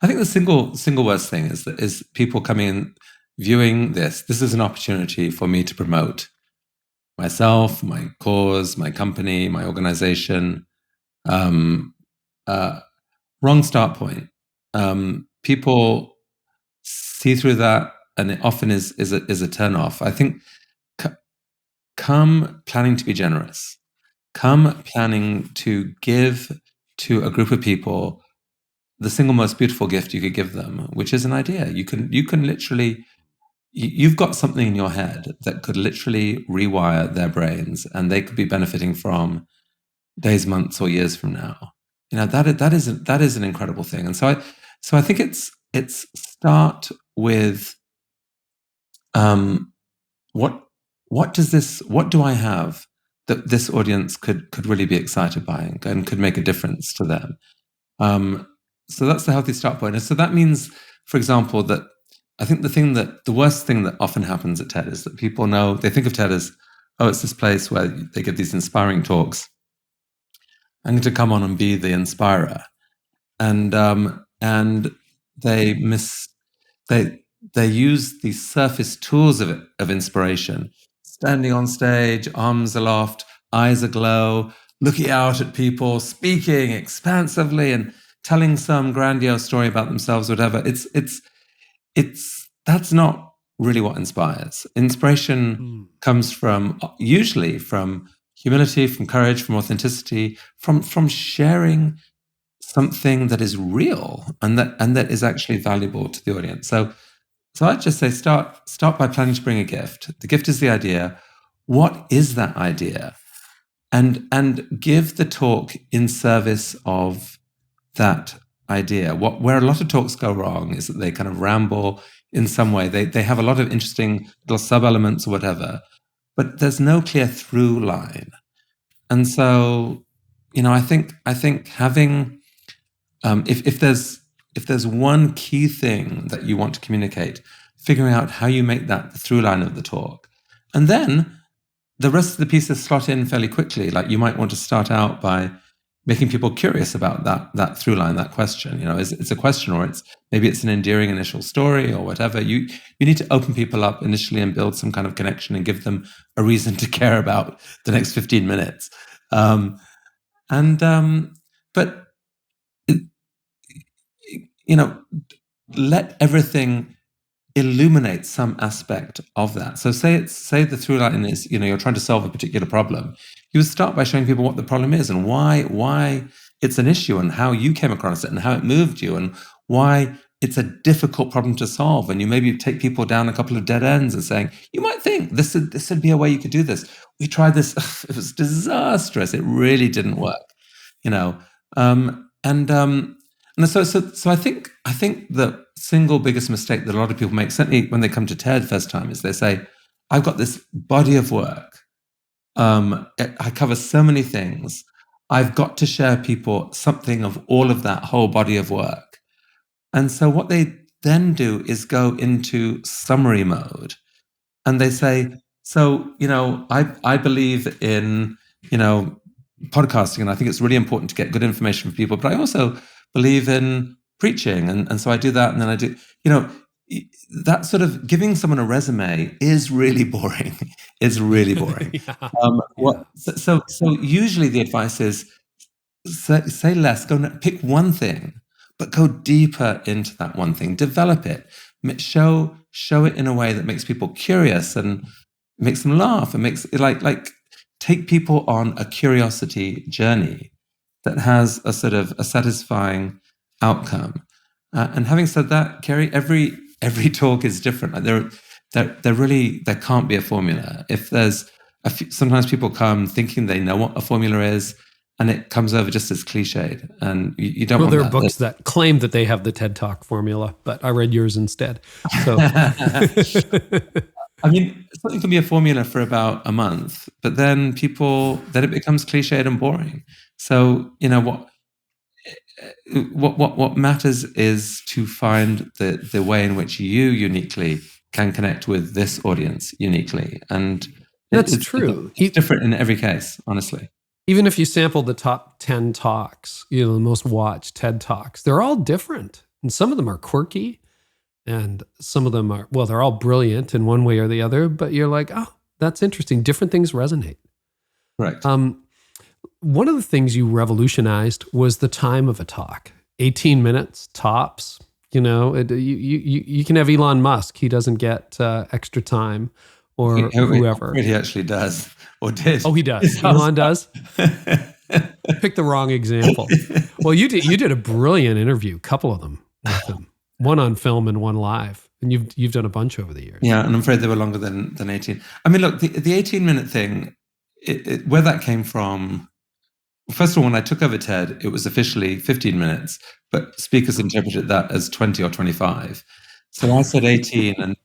Speaker 2: I think the single worst thing is people coming in viewing this is an opportunity for me to promote myself, my cause, my company, my organization. Wrong start point. People see through that, and it often is a turn off. I think come planning to be generous. Come planning to give to a group of people the single most beautiful gift you could give them, which is an idea. You can literally, you've got something in your head that could literally rewire their brains, and they could be benefiting from days, months, or years from now. That is an incredible thing. And so I think it's start with what do I have that this audience could really be excited by and could make a difference to them. So that's the healthy start point. And so that means, for example, that I think the worst thing that often happens at TED is that people they think of TED as, oh, it's this place where they give these inspiring talks. I need to come on and be the inspirer. And they use these surface tools of inspiration, standing on stage, arms aloft, eyes aglow, looking out at people, speaking expansively and telling some grandiose story about themselves, whatever. That's not really what inspires. Inspiration comes usually from humility, from courage, from authenticity, from sharing something that is real and that is actually valuable to the audience. So I'd just say start by planning to bring a gift. The gift is the idea. What is that idea? And give the talk in service of that idea. Where a lot of talks go wrong is that they kind of ramble in some way. They have a lot of interesting little sub-elements or whatever, but there's no clear through line. And so, I think having if there's one key thing that you want to communicate, figuring out how you make that the through line of the talk, and then the rest of the pieces slot in fairly quickly. Like you might want to start out by making people curious about that through line, that question. It's a question, or maybe it's an endearing initial story or whatever. You need to open people up initially and build some kind of connection and give them a reason to care about the next 15 minutes. But let everything illuminate some aspect of that. So say the through line is, you're trying to solve a particular problem. You would start by showing people what the problem is and why it's an issue and how you came across it and how it moved you and why it's a difficult problem to solve. And you maybe take people down a couple of dead ends and saying, you might think this would be a way you could do this. We tried this. It was disastrous. It really didn't work, So I think the single biggest mistake that a lot of people make, certainly when they come to TED first time, is they say, I've got this body of work. I cover so many things. I've got to share people something of all of that whole body of work. And so what they then do is go into summary mode. And they say, so, I believe in, podcasting, and I think it's really important to get good information from people, but I also believe in preaching. And so I do that. And then I do, that sort of giving someone a resume is really boring. It's really boring. So usually the advice is say less, pick one thing, but go deeper into that one thing, develop it, show it in a way that makes people curious and makes them laugh and makes it like take people on a curiosity journey that has a sort of a satisfying outcome. And having said that, Carey, every talk is different. Like there can't be a formula. If there's sometimes people come thinking they know what a formula is, and it comes over just as cliched, and you don't.
Speaker 1: Well,
Speaker 2: want
Speaker 1: there
Speaker 2: that.
Speaker 1: are books that claim that they have the TED Talk formula, but I read yours instead. So,
Speaker 2: I mean, something can be a formula for about a month, but then it becomes cliched and boring. So what matters is to find the way in which you uniquely can connect with this audience uniquely, and
Speaker 1: that's true.
Speaker 2: It's different in every case, honestly.
Speaker 1: Even if you sample the top 10 talks, the most watched TED Talks, they're all different. And some of them are quirky and some of them are, they're all brilliant in one way or the other, but you're like, oh, that's interesting. Different things resonate.
Speaker 2: Right.
Speaker 1: One of the things you revolutionized was the time of a talk. 18 minutes, tops. You can have Elon Musk. He doesn't get extra time or whoever.
Speaker 2: He actually does. Or did.
Speaker 1: Oh, he does. Elon does? Pick the wrong example. Well, you did a brilliant interview, a couple of them with him. One on film and one live. And you've done a bunch over the years.
Speaker 2: Yeah, and I'm afraid they were longer than 18. I mean, look, the 18-minute thing, where that came from, first of all, when I took over TED, it was officially 15 minutes, but speakers interpreted that as 20 or 25. So I said 18, and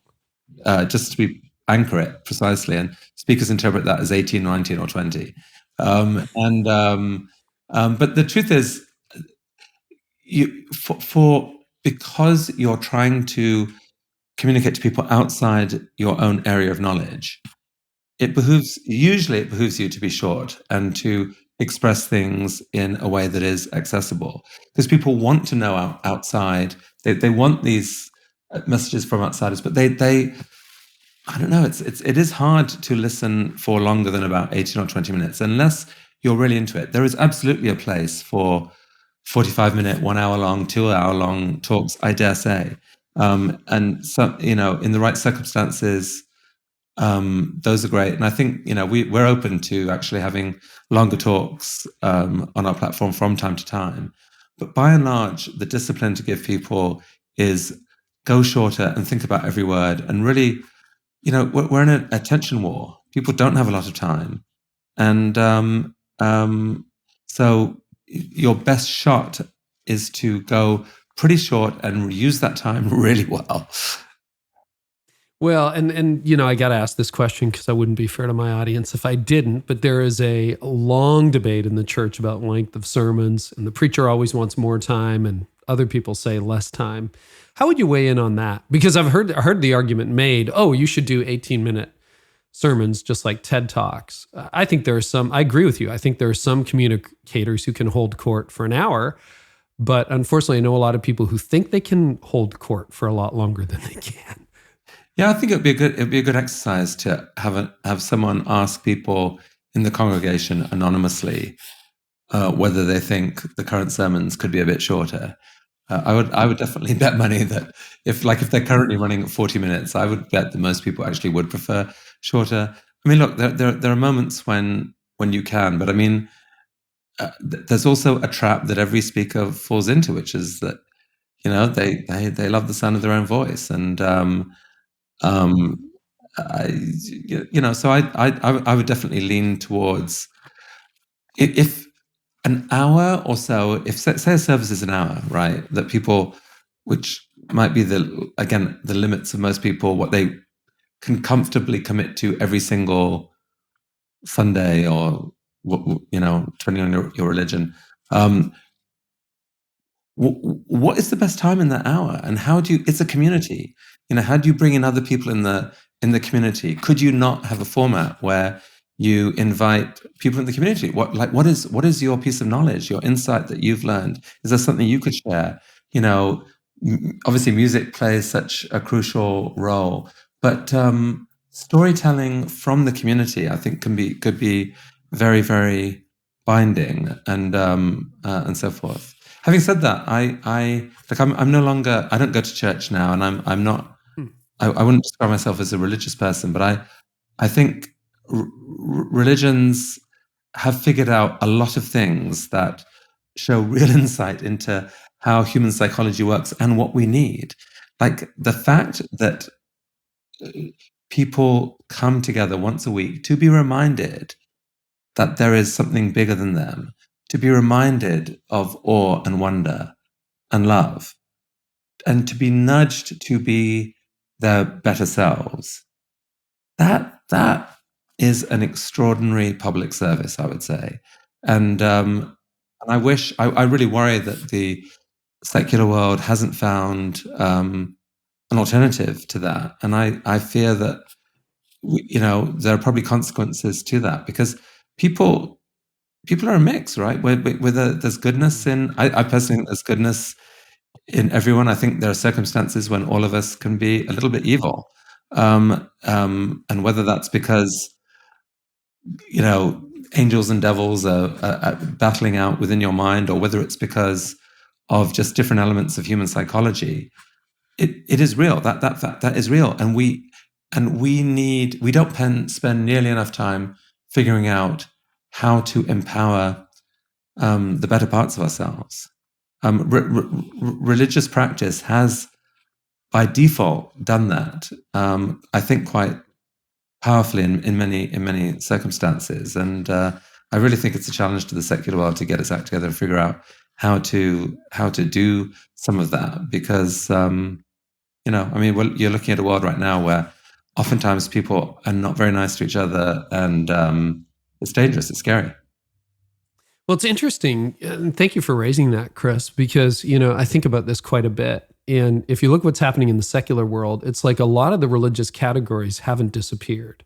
Speaker 2: just to anchor it precisely, and speakers interpret that as 18, 19, or 20. But the truth is, because you're trying to communicate to people outside your own area of knowledge, usually it behooves you to be short and to express things in a way that is accessible, because people want to know outside. They want these messages from outsiders, but they I don't know. It is hard to listen for longer than about 18 or 20 minutes unless you're really into it. There is absolutely a place for 45-minute, 1 hour long, 2 hour long talks, I dare say. And so, in the right circumstances, those are great. And I think, we're open to actually having longer talks on our platform from time to time. But by and large, the discipline to give people is go shorter and think about every word. And really, we're in an attention war. People don't have a lot of time. And so your best shot is to go pretty short and use that time really well.
Speaker 1: Well, and I got to ask this question because I wouldn't be fair to my audience if I didn't, but there is a long debate in the church about length of sermons, and the preacher always wants more time, and other people say less time. How would you weigh in on that? Because I've heard the argument made, you should do 18-minute sermons just like TED Talks. I think I agree with you. I think there are some communicators who can hold court for an hour, but unfortunately, I know a lot of people who think they can hold court for a lot longer than they can.
Speaker 2: Yeah, I think it'd be a good exercise to have someone ask people in the congregation anonymously whether they think the current sermons could be a bit shorter. I would definitely bet money that if they're currently running at 40 minutes, I would bet that most people actually would prefer shorter. I mean, look, there are moments when you can, but I mean, there's also a trap that every speaker falls into, which is that they love the sound of their own voice, and so I would definitely lean towards if an hour or so, if say a service is an hour, right? That people, which might be the limits of most people, what they can comfortably commit to every single Sunday, or depending on your religion. What is the best time in that hour, and how do you? It's a community. How do you bring in other people in the community? Could you not have a format where you invite people in the community? What is your piece of knowledge, your insight that you've learned? Is there something you could share? Obviously music plays such a crucial role, but storytelling from the community, I think, could be very, very binding, and so forth. Having said that, I'm no longer, I don't go to church now, and I'm not, I wouldn't describe myself as a religious person, but I think religions have figured out a lot of things that show real insight into how human psychology works and what we need. Like the fact that people come together once a week to be reminded that there is something bigger than them, to be reminded of awe and wonder and love, and to be nudged to be their better selves. That is an extraordinary public service, I would say. And I really worry that the secular world hasn't found an alternative to that. And I fear that, there are probably consequences to that, because people are a mix, right? Whether there's goodness in, I personally think there's goodness in everyone. I think there are circumstances when all of us can be a little bit evil. And whether that's because, angels and devils are battling out within your mind, or whether it's because of just different elements of human psychology, it is real. That is real. And we don't spend nearly enough time figuring out how to empower the better parts of ourselves. Religious practice has, by default, done that. I think quite powerfully in many circumstances, and I really think it's a challenge to the secular world to get its act together and figure out how to do some of that, because I mean, you're looking at a world right now where oftentimes people are not very nice to each other, and it's dangerous. It's scary.
Speaker 1: Well, it's interesting. And thank you for raising that, Chris, because, I think about this quite a bit. And if you look what's happening in the secular world, it's like a lot of the religious categories haven't disappeared.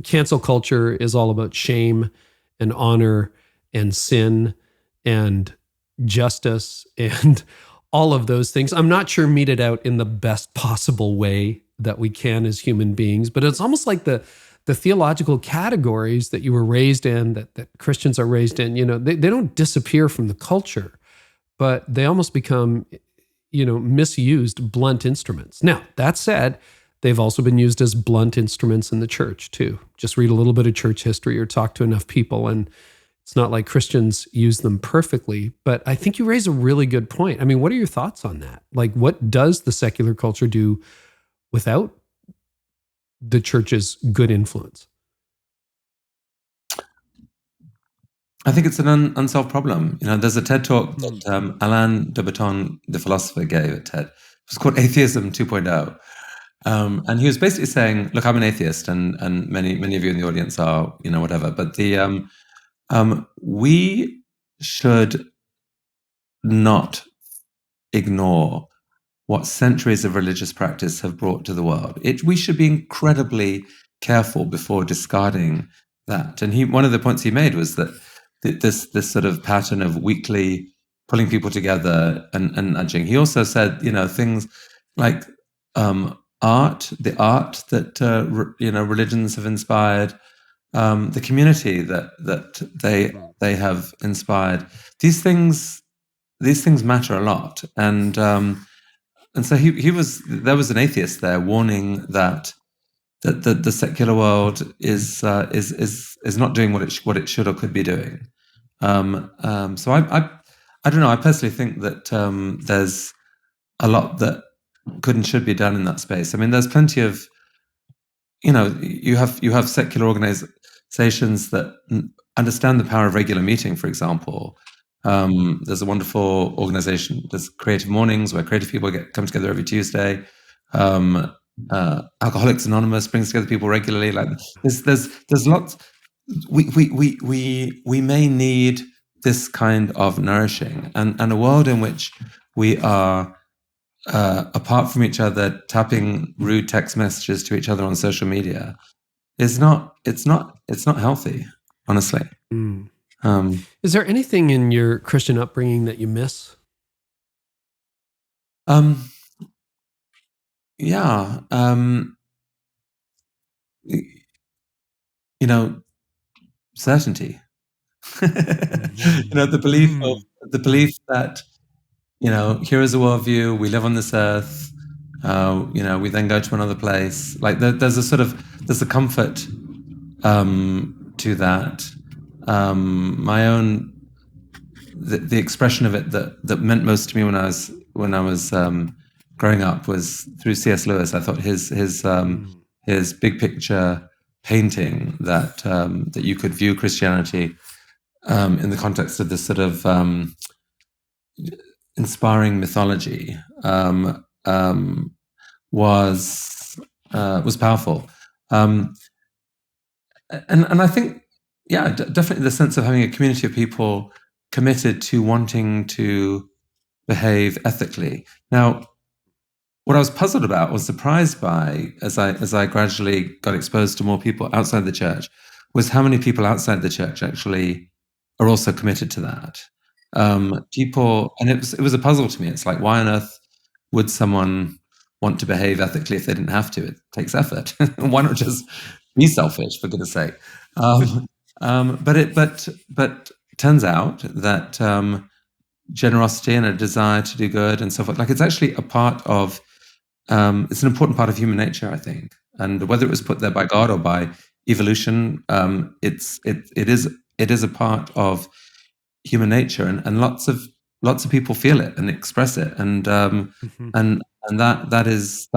Speaker 1: Cancel culture is all about shame and honor and sin and justice and all of those things. I'm not sure meted out in the best possible way that we can as human beings, but it's almost like the theological categories that you were raised in, that Christians are raised in, they don't disappear from the culture, but they almost become, misused blunt instruments. Now, that said, they've also been used as blunt instruments in the church too. Just read a little bit of church history or talk to enough people, and it's not like Christians use them perfectly. But I think you raise a really good point. I mean, what are your thoughts on that? Like, what does the secular culture do without the church's good influence?
Speaker 2: I think it's an unsolved problem. There's a TED talk that Alain de Botton, the philosopher, gave at TED. It was called Atheism 2.0. And he was basically saying, look, I'm an atheist, and many of you in the audience are, whatever. But we should not ignore what centuries of religious practice have brought to the world. We should be incredibly careful before discarding that. And one of the points he made was that this sort of pattern of weekly pulling people together and nudging. He also said, things like art, the art that religions have inspired, the community that they have inspired. These things matter a lot, and so there was an atheist there warning that the secular world is not doing what it should or could be doing. So I don't know. I personally think that there's a lot that could and should be done in that space. I mean, there's plenty of, you have secular organizations that understand the power of regular meeting, for example. There's a wonderful organization, there's Creative Mornings, where creative people come together every Tuesday. Alcoholics Anonymous brings together people regularly. Like there's lots. We may need this kind of nourishing, and a world in which we are apart from each other, tapping rude text messages to each other on social media it's not healthy, honestly.
Speaker 1: Is there anything in your Christian upbringing that you miss?
Speaker 2: Yeah. Certainty. The belief that, here is a worldview, we live on this earth, we then go to another place. Like there's a comfort to that. My own, the expression of it that meant most to me when I was growing up was through C.S. Lewis. I thought his big picture painting that you could view Christianity in the context of this sort of inspiring mythology was powerful, and I think, definitely the sense of having a community of people committed to wanting to behave ethically. Now, what I was puzzled about, was surprised by, as I gradually got exposed to more people outside the church, was how many people outside the church actually are also committed to that. People, and it was a puzzle to me. It's like, why on earth would someone want to behave ethically if they didn't have to? It takes effort. Why not just be selfish, for goodness sake? But turns out that generosity and a desire to do good and so forth, like, it's actually a part of, it's an important part of human nature, I think. And whether it was put there by God or by evolution, it is a part of human nature, and lots of people feel it and express it, and that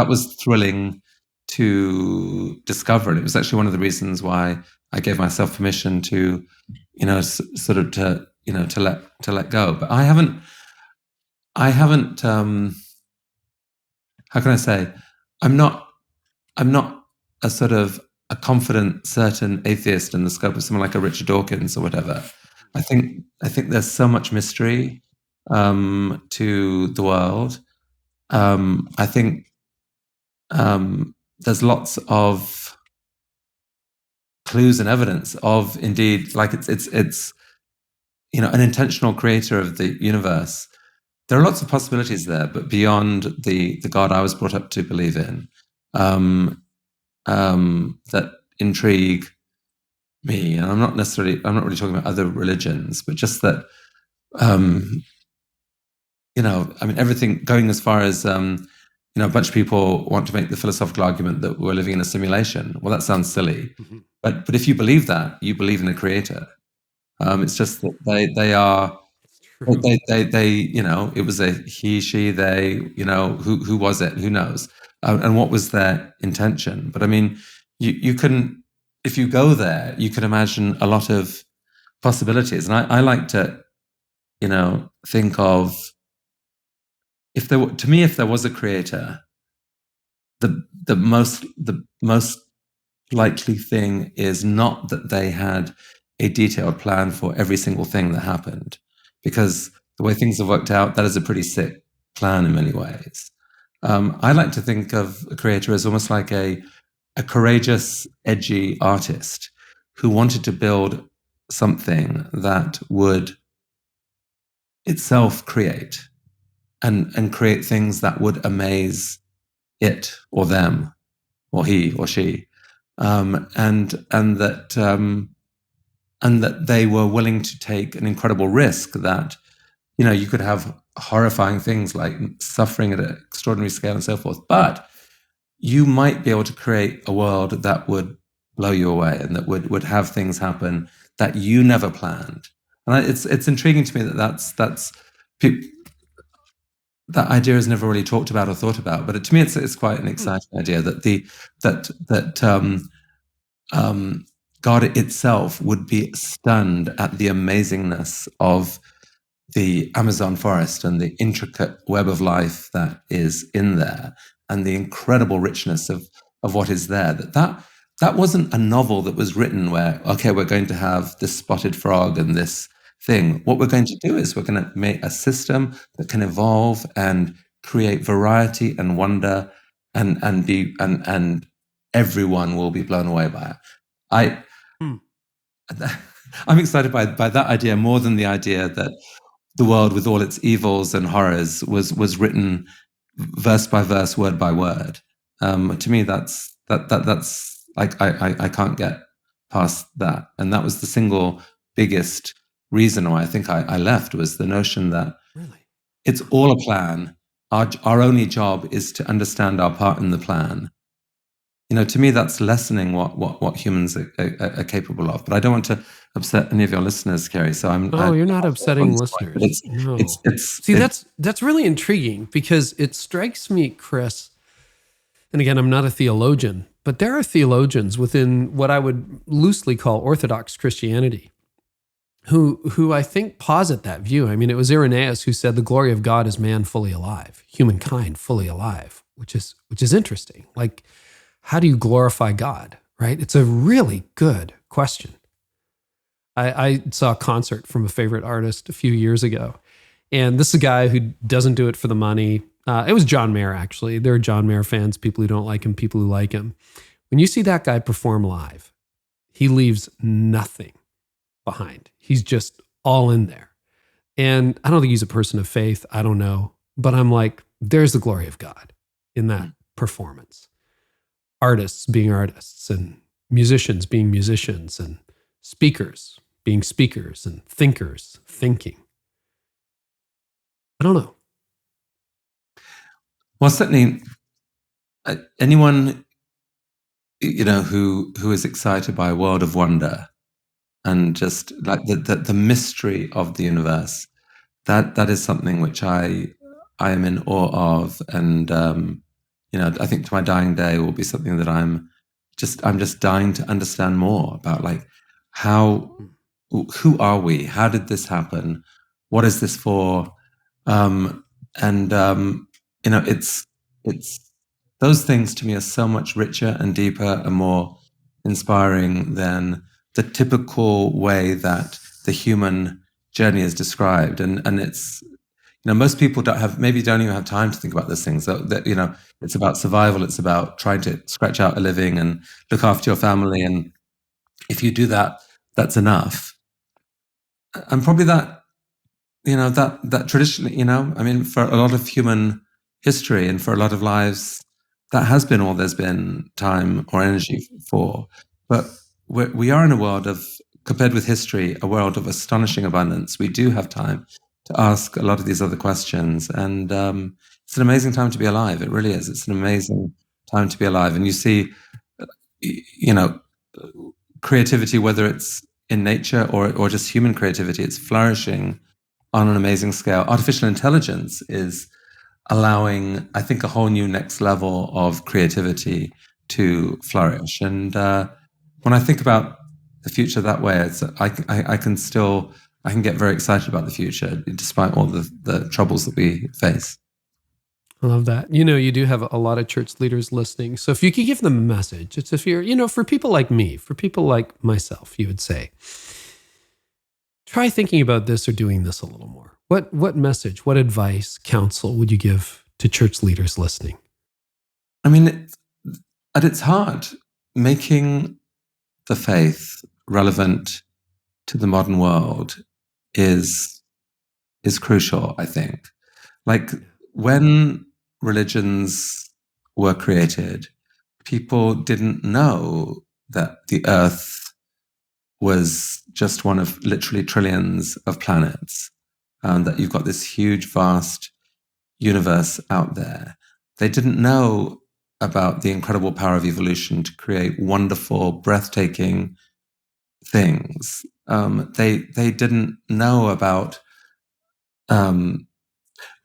Speaker 2: was thrilling to discover. And it was actually one of the reasons why I gave myself permission to, to let go. But I haven't how can I say, I'm not a sort of a confident, certain atheist in the scope of someone like a Richard Dawkins or whatever. I think there's so much mystery to the world. I think there's lots of clues and evidence of, indeed, like it's an intentional creator of the universe. There are lots of possibilities there, but beyond the God I was brought up to believe in, that intrigue me. And I'm not really talking about other religions, but just that, everything going as far as, a bunch of people want to make the philosophical argument that we're living in a simulation. Well, that sounds silly, but if you believe that, you believe in a creator. It's just that they are. They it was a he, she, they, who was it? Who knows? And what was their intention? But I mean, you can, if you go there, you can imagine a lot of possibilities. And I like to, think of, if there was a creator, the most likely thing is not that they had a detailed plan for every single thing that happened, because the way things have worked out, that is a pretty sick plan in many ways. I like to think of a creator as almost like a courageous, edgy artist who wanted to build something that would itself create and create things that would amaze it or them or he or she, and that they were willing to take an incredible risk that, you could have horrifying things like suffering at an extraordinary scale and so forth, but you might be able to create a world that would blow you away and that would have things happen that you never planned. And it's intriguing to me that that idea is never really talked about or thought about. But to me, it's quite an exciting idea that God itself would be stunned at the amazingness of the Amazon forest and the intricate web of life that is in there, and the incredible richness of what is there. That wasn't a novel that was written where, okay, we're going to have this spotted frog and this thing. What we're going to do is we're going to make a system that can evolve and create variety and wonder, and everyone will be blown away by it. I'm excited by that idea more than the idea that the world, with all its evils and horrors, was written verse by verse, word by word. To me, that's like I can't get past that, and that was the single biggest reason why I think I left, was the notion that it's all a plan. Our only job is to understand our part in the plan. To me, that's lessening what humans are capable of. But I don't want to upset any of your listeners, Carey. So
Speaker 1: you're not upsetting listeners. No. That's really intriguing, because it strikes me, Chris, and again, I'm not a theologian, but there are theologians within what I would loosely call Orthodox Christianity who I think posit that view. I mean, it was Irenaeus who said the glory of God is man fully alive, humankind fully alive, which is interesting. Like, how do you glorify God, right? It's a really good question. I saw a concert from a favorite artist a few years ago, and this is a guy who doesn't do it for the money. It was John Mayer, actually. There are John Mayer fans, people who don't like him, people who like him. When you see that guy perform live, he leaves nothing behind. He's just all in there. And I don't think he's a person of faith. I don't know. But I'm like, there's the glory of God in that performance. Artists being artists, and musicians being musicians, and speakers being speakers, and thinkers thinking. I don't know.
Speaker 2: Well, certainly anyone who is excited by a world of wonder and just like the mystery of the universe, that is something which I am in awe of, and I think to my dying day will be something that I'm just dying to understand more about, like, who are we? How did this happen? What is this for? It's those things to me are so much richer and deeper and more inspiring than the typical way that the human journey is described. And it's, most people don't even have time to think about those things. That it's about survival. It's about trying to scratch out a living and look after your family. And if you do that, that's enough. And probably that traditionally, for a lot of human history and for a lot of lives, that has been all there's been time or energy for. But we are in a world of, compared with history, a world of astonishing abundance. We do have time to ask a lot of these other questions. And it's an amazing time to be alive. It really is. It's an amazing time to be alive. And you see, creativity, whether it's in nature or just human creativity, it's flourishing on an amazing scale. Artificial intelligence is allowing, I think, a whole new next level of creativity to flourish. And when I think about the future that way, I can get very excited about the future, despite all the troubles that we face.
Speaker 1: I love that. You do have a lot of church leaders listening. So if you could give them a message, it's if you're, for people like me, for people like myself, you would say, try thinking about this or doing this a little more. What message, what advice, counsel would you give to church leaders listening?
Speaker 2: I mean, at its heart, making the faith relevant to the modern world is crucial, I think. Like, when religions were created, people didn't know that the earth was just one of literally trillions of planets, that you've got this huge, vast universe out there. They didn't know about the incredible power of evolution to create wonderful, breathtaking things. They didn't know about a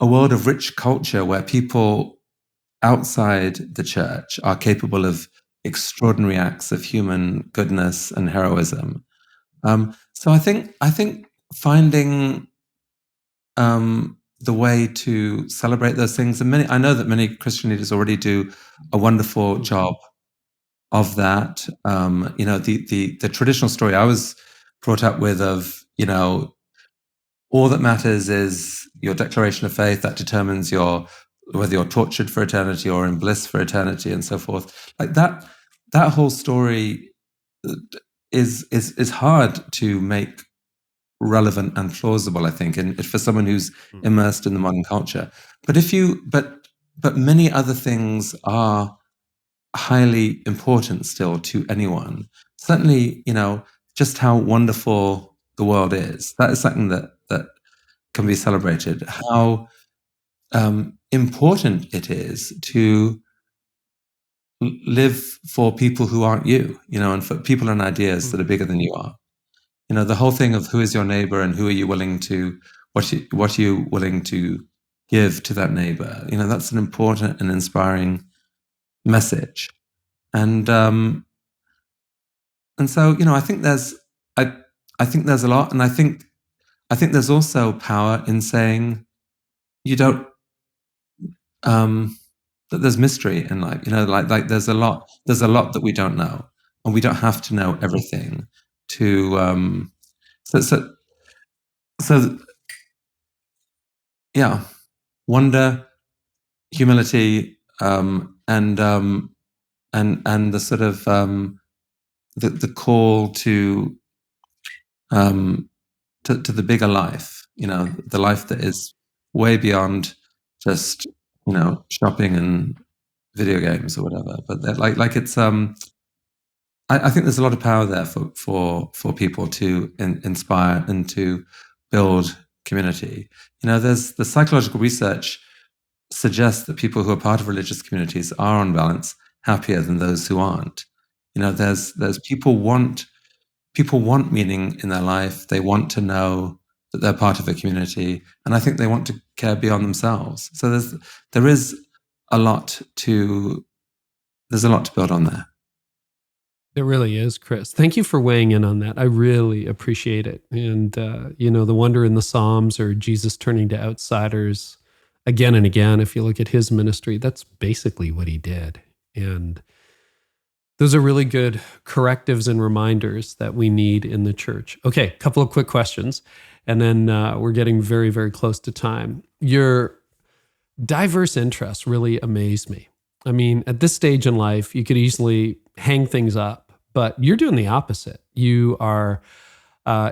Speaker 2: world of rich culture where people outside the church are capable of extraordinary acts of human goodness and heroism. So I think finding the way to celebrate those things, and I know that many Christian leaders already do a wonderful job of that. The traditional story I was brought up with of, all that matters is your declaration of faith that determines whether you're tortured for eternity or in bliss for eternity, and so forth. Like that whole story is hard to make relevant and plausible, I think, and for someone who's immersed in the modern culture. But many other things are highly important still to anyone. Certainly, just how wonderful the world is. That is something that can be celebrated. How important it is to live for people who aren't you, and for people and ideas that are bigger than you are. The whole thing of who is your neighbor and who are you willing to, what are you willing to give to that neighbor? That's an important and inspiring message. And so, I think there's a lot, and I think there's also power in saying you don't, that there's mystery in life, like there's a lot that we don't know, and we don't have to know everything to, so yeah, wonder, humility, and the sort of, the call to the bigger life, the life that is way beyond just, shopping and video games or whatever. But like it's, I think there's a lot of power there for people to inspire and to build community. There's the psychological research suggests that people who are part of religious communities are on balance happier than those who aren't. There's people want meaning in their life. They want to know that they're part of a community, and I think they want to care beyond themselves. So there's a lot to build on there.
Speaker 1: It really is, Chris. Thank you for weighing in on that. I really appreciate it. And, the wonder in the Psalms, or Jesus turning to outsiders, again and again, if you look at his ministry, that's basically what he did. And those are really good correctives and reminders that we need in the church. Okay, a couple of quick questions, and then we're getting very, very close to time. Your diverse interests really amaze me. I mean, at this stage in life, you could easily hang things up, but you're doing the opposite. You are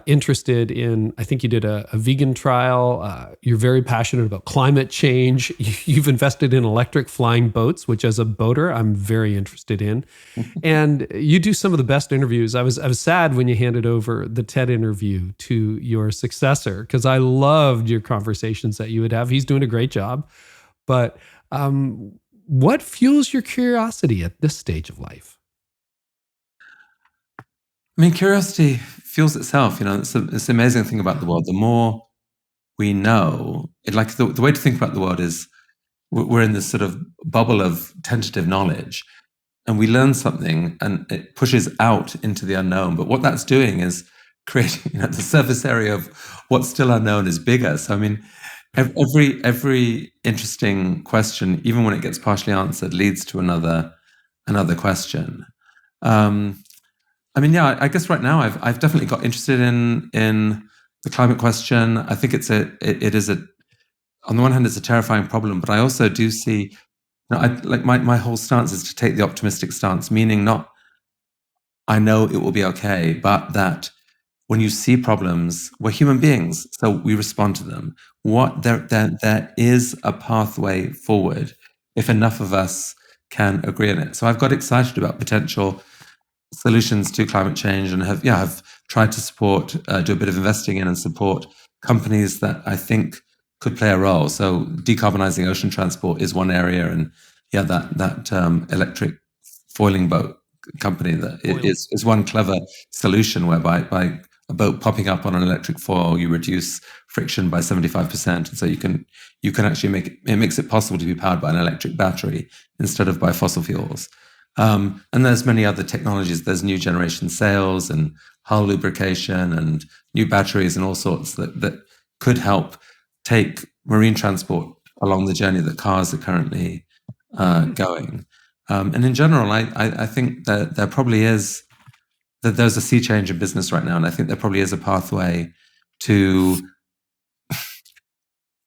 Speaker 1: interested in, I think you did a vegan trial. You're very passionate about climate change. You've invested in electric flying boats, which as a boater, I'm very interested in. And you do some of the best interviews. I was sad when you handed over the TED interview to your successor, because I loved your conversations that you would have. He's doing a great job. But what fuels your curiosity at this stage of life?
Speaker 2: I mean, curiosity fuels itself. It's the amazing thing about the world. The more we know, the way to think about the world is we're in this sort of bubble of tentative knowledge, and we learn something and it pushes out into the unknown. But what that's doing is creating, the surface area of what's still unknown is bigger. So, I mean, every interesting question, even when it gets partially answered, leads to another question. I mean, yeah, I guess right now I've definitely got interested in the climate question. I think it is on the one hand, it's a terrifying problem, but I also do see, my whole stance is to take the optimistic stance, meaning not, I know it will be okay, but that when you see problems, we're human beings, so we respond to them. There is a pathway forward if enough of us can agree on it. So I've got excited about potential solutions to climate change, and have tried to support, do a bit of investing in and support companies that I think could play a role. So decarbonizing ocean transport is one area, and that electric foiling boat company that is one clever solution, whereby by a boat popping up on an electric foil, you reduce friction by 75%, and so you can actually makes it possible to be powered by an electric battery instead of by fossil fuels. And there's many other technologies. There's new generation sails and hull lubrication and new batteries and all sorts that could help take marine transport along the journey that cars are currently going. And in general, I think that there probably is, that there's a sea change in business right now, and I think there probably is a pathway to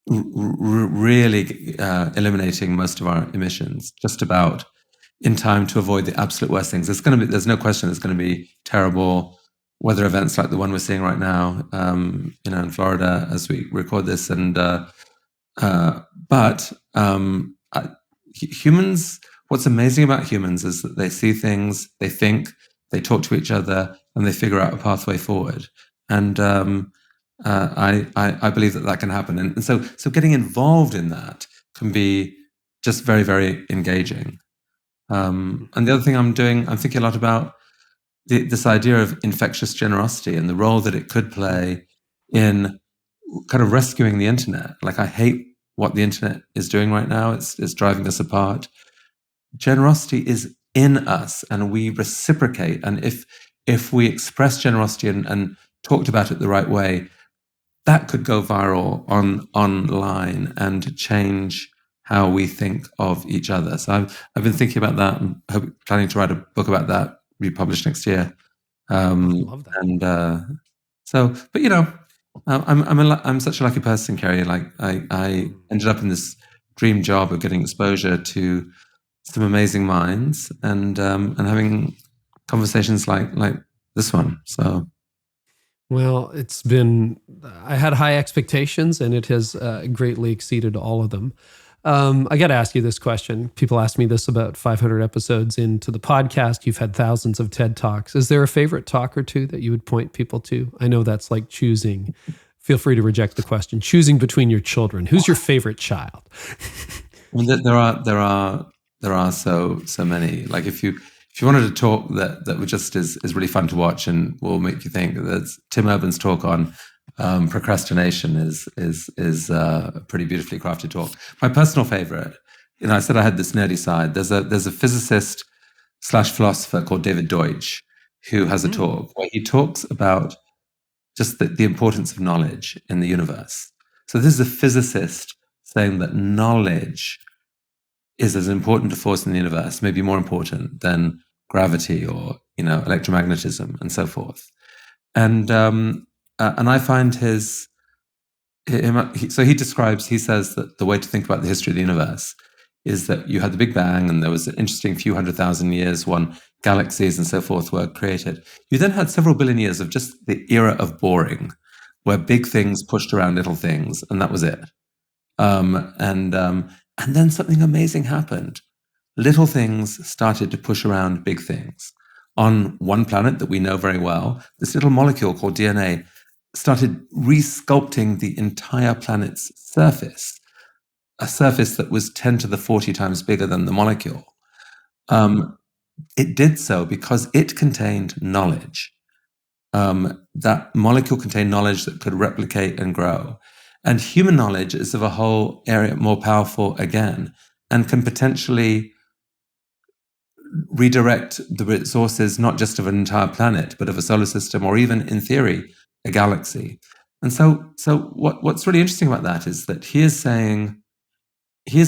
Speaker 2: really eliminating most of our emissions, just about in time to avoid the absolute worst things. There's no question there's going to be terrible weather events like the one we're seeing right now, in Florida as we record this. And but humans, what's amazing about humans is that they see things, they think, they talk to each other, and they figure out a pathway forward. And I believe that can happen. And so getting involved in that can be just very, very engaging. And the other thing I'm thinking a lot about this idea of infectious generosity and the role that it could play in kind of rescuing the internet. Like, I hate what the internet is doing right now. It's driving us apart. Generosity is in us, and we reciprocate. And if we express generosity and talked about it the right way, that could go viral online and change how we think of each other. So I've been thinking about that, and planning to write a book about that, be published next year.
Speaker 1: I love that.
Speaker 2: And but I'm such a lucky person, Carey. Like, I ended up in this dream job of getting exposure to some amazing minds and having conversations like this one. So.
Speaker 1: Well, I had high expectations, and it has greatly exceeded all of them. I got to ask you this question. People ask me this about 500 episodes into the podcast. You've had thousands of TED Talks. Is there a favorite talk or two that you would point people to? I know that's like choosing. Feel free to reject the question. Choosing between your children. Who's your favorite child?
Speaker 2: I mean, there are so many. Like, if you wanted to talk that just is really fun to watch and will make you think, that's Tim Urban's talk on procrastination is a pretty beautifully crafted talk. My personal favorite, I said I had this nerdy side. There's a physicist / philosopher called David Deutsch who has a talk where he talks about just the importance of knowledge in the universe. So this is a physicist / saying that knowledge is as important a force in the universe, maybe more important than gravity or electromagnetism and so forth. And I find he says that the way to think about the history of the universe is that you had the Big Bang, and there was an interesting few 100,000 years when galaxies and so forth were created. You then had several billion years of just the era of boring, where big things pushed around little things, and that was it. And then something amazing happened. Little things started to push around big things. On one planet that we know very well, this little molecule called DNA started resculpting the entire planet's surface, a surface that was 10 to the 40 times bigger than the molecule. It did so because it contained knowledge. That molecule contained knowledge that could replicate and grow. And human knowledge is of a whole area more powerful again, and can potentially redirect the resources not just of an entire planet, but of a solar system, or even, in theory, a galaxy. And so what's really interesting about that is that he is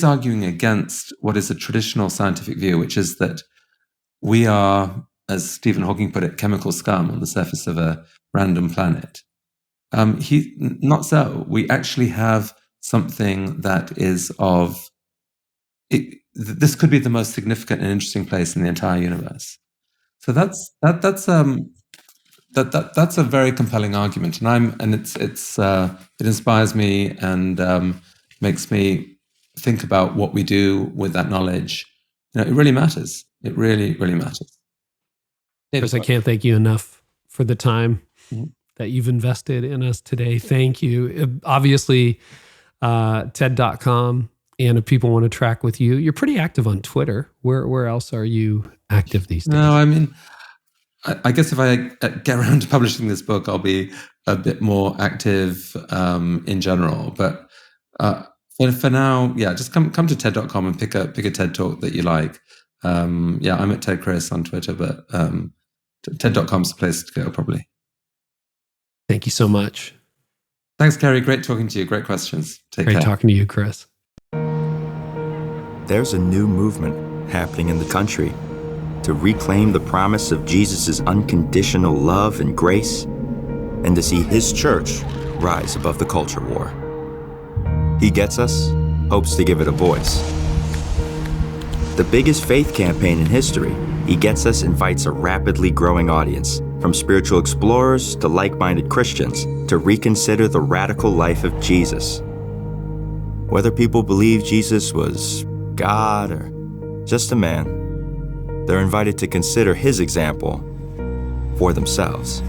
Speaker 2: arguing against what is a traditional scientific view, which is that we are, as Stephen Hawking put it, chemical scum on the surface of a random planet. Not so. We actually have something that is this could be the most significant and interesting place in the entire universe. So that's a very compelling argument, and it inspires me and makes me think about what we do with that knowledge. It really matters. It really, really matters.
Speaker 1: Chris, I can't thank you enough for the time that you've invested in us today. Thank you. Obviously, TED.com. And if people want to track with you, you're pretty active on Twitter. Where else are you active these days?
Speaker 2: No, I mean, I guess if I get around to publishing this book, I'll be a bit more active in general. But for now, just come to TED.com and pick a TED talk that you like. I'm at Ted Chris on Twitter, but TED.com is the place to go, probably.
Speaker 1: Thank you so much.
Speaker 2: Thanks, Carey. Great talking to you. Great questions. Take care.
Speaker 1: Great talking to you, Chris.
Speaker 3: There's a new movement happening in the country to reclaim the promise of Jesus' unconditional love and grace, and to see his church rise above the culture war. He Gets Us hopes to give it a voice. The biggest faith campaign in history, He Gets Us invites a rapidly growing audience, from spiritual explorers to like-minded Christians, to reconsider the radical life of Jesus. Whether people believe Jesus was God or just a man, they're invited to consider his example for themselves.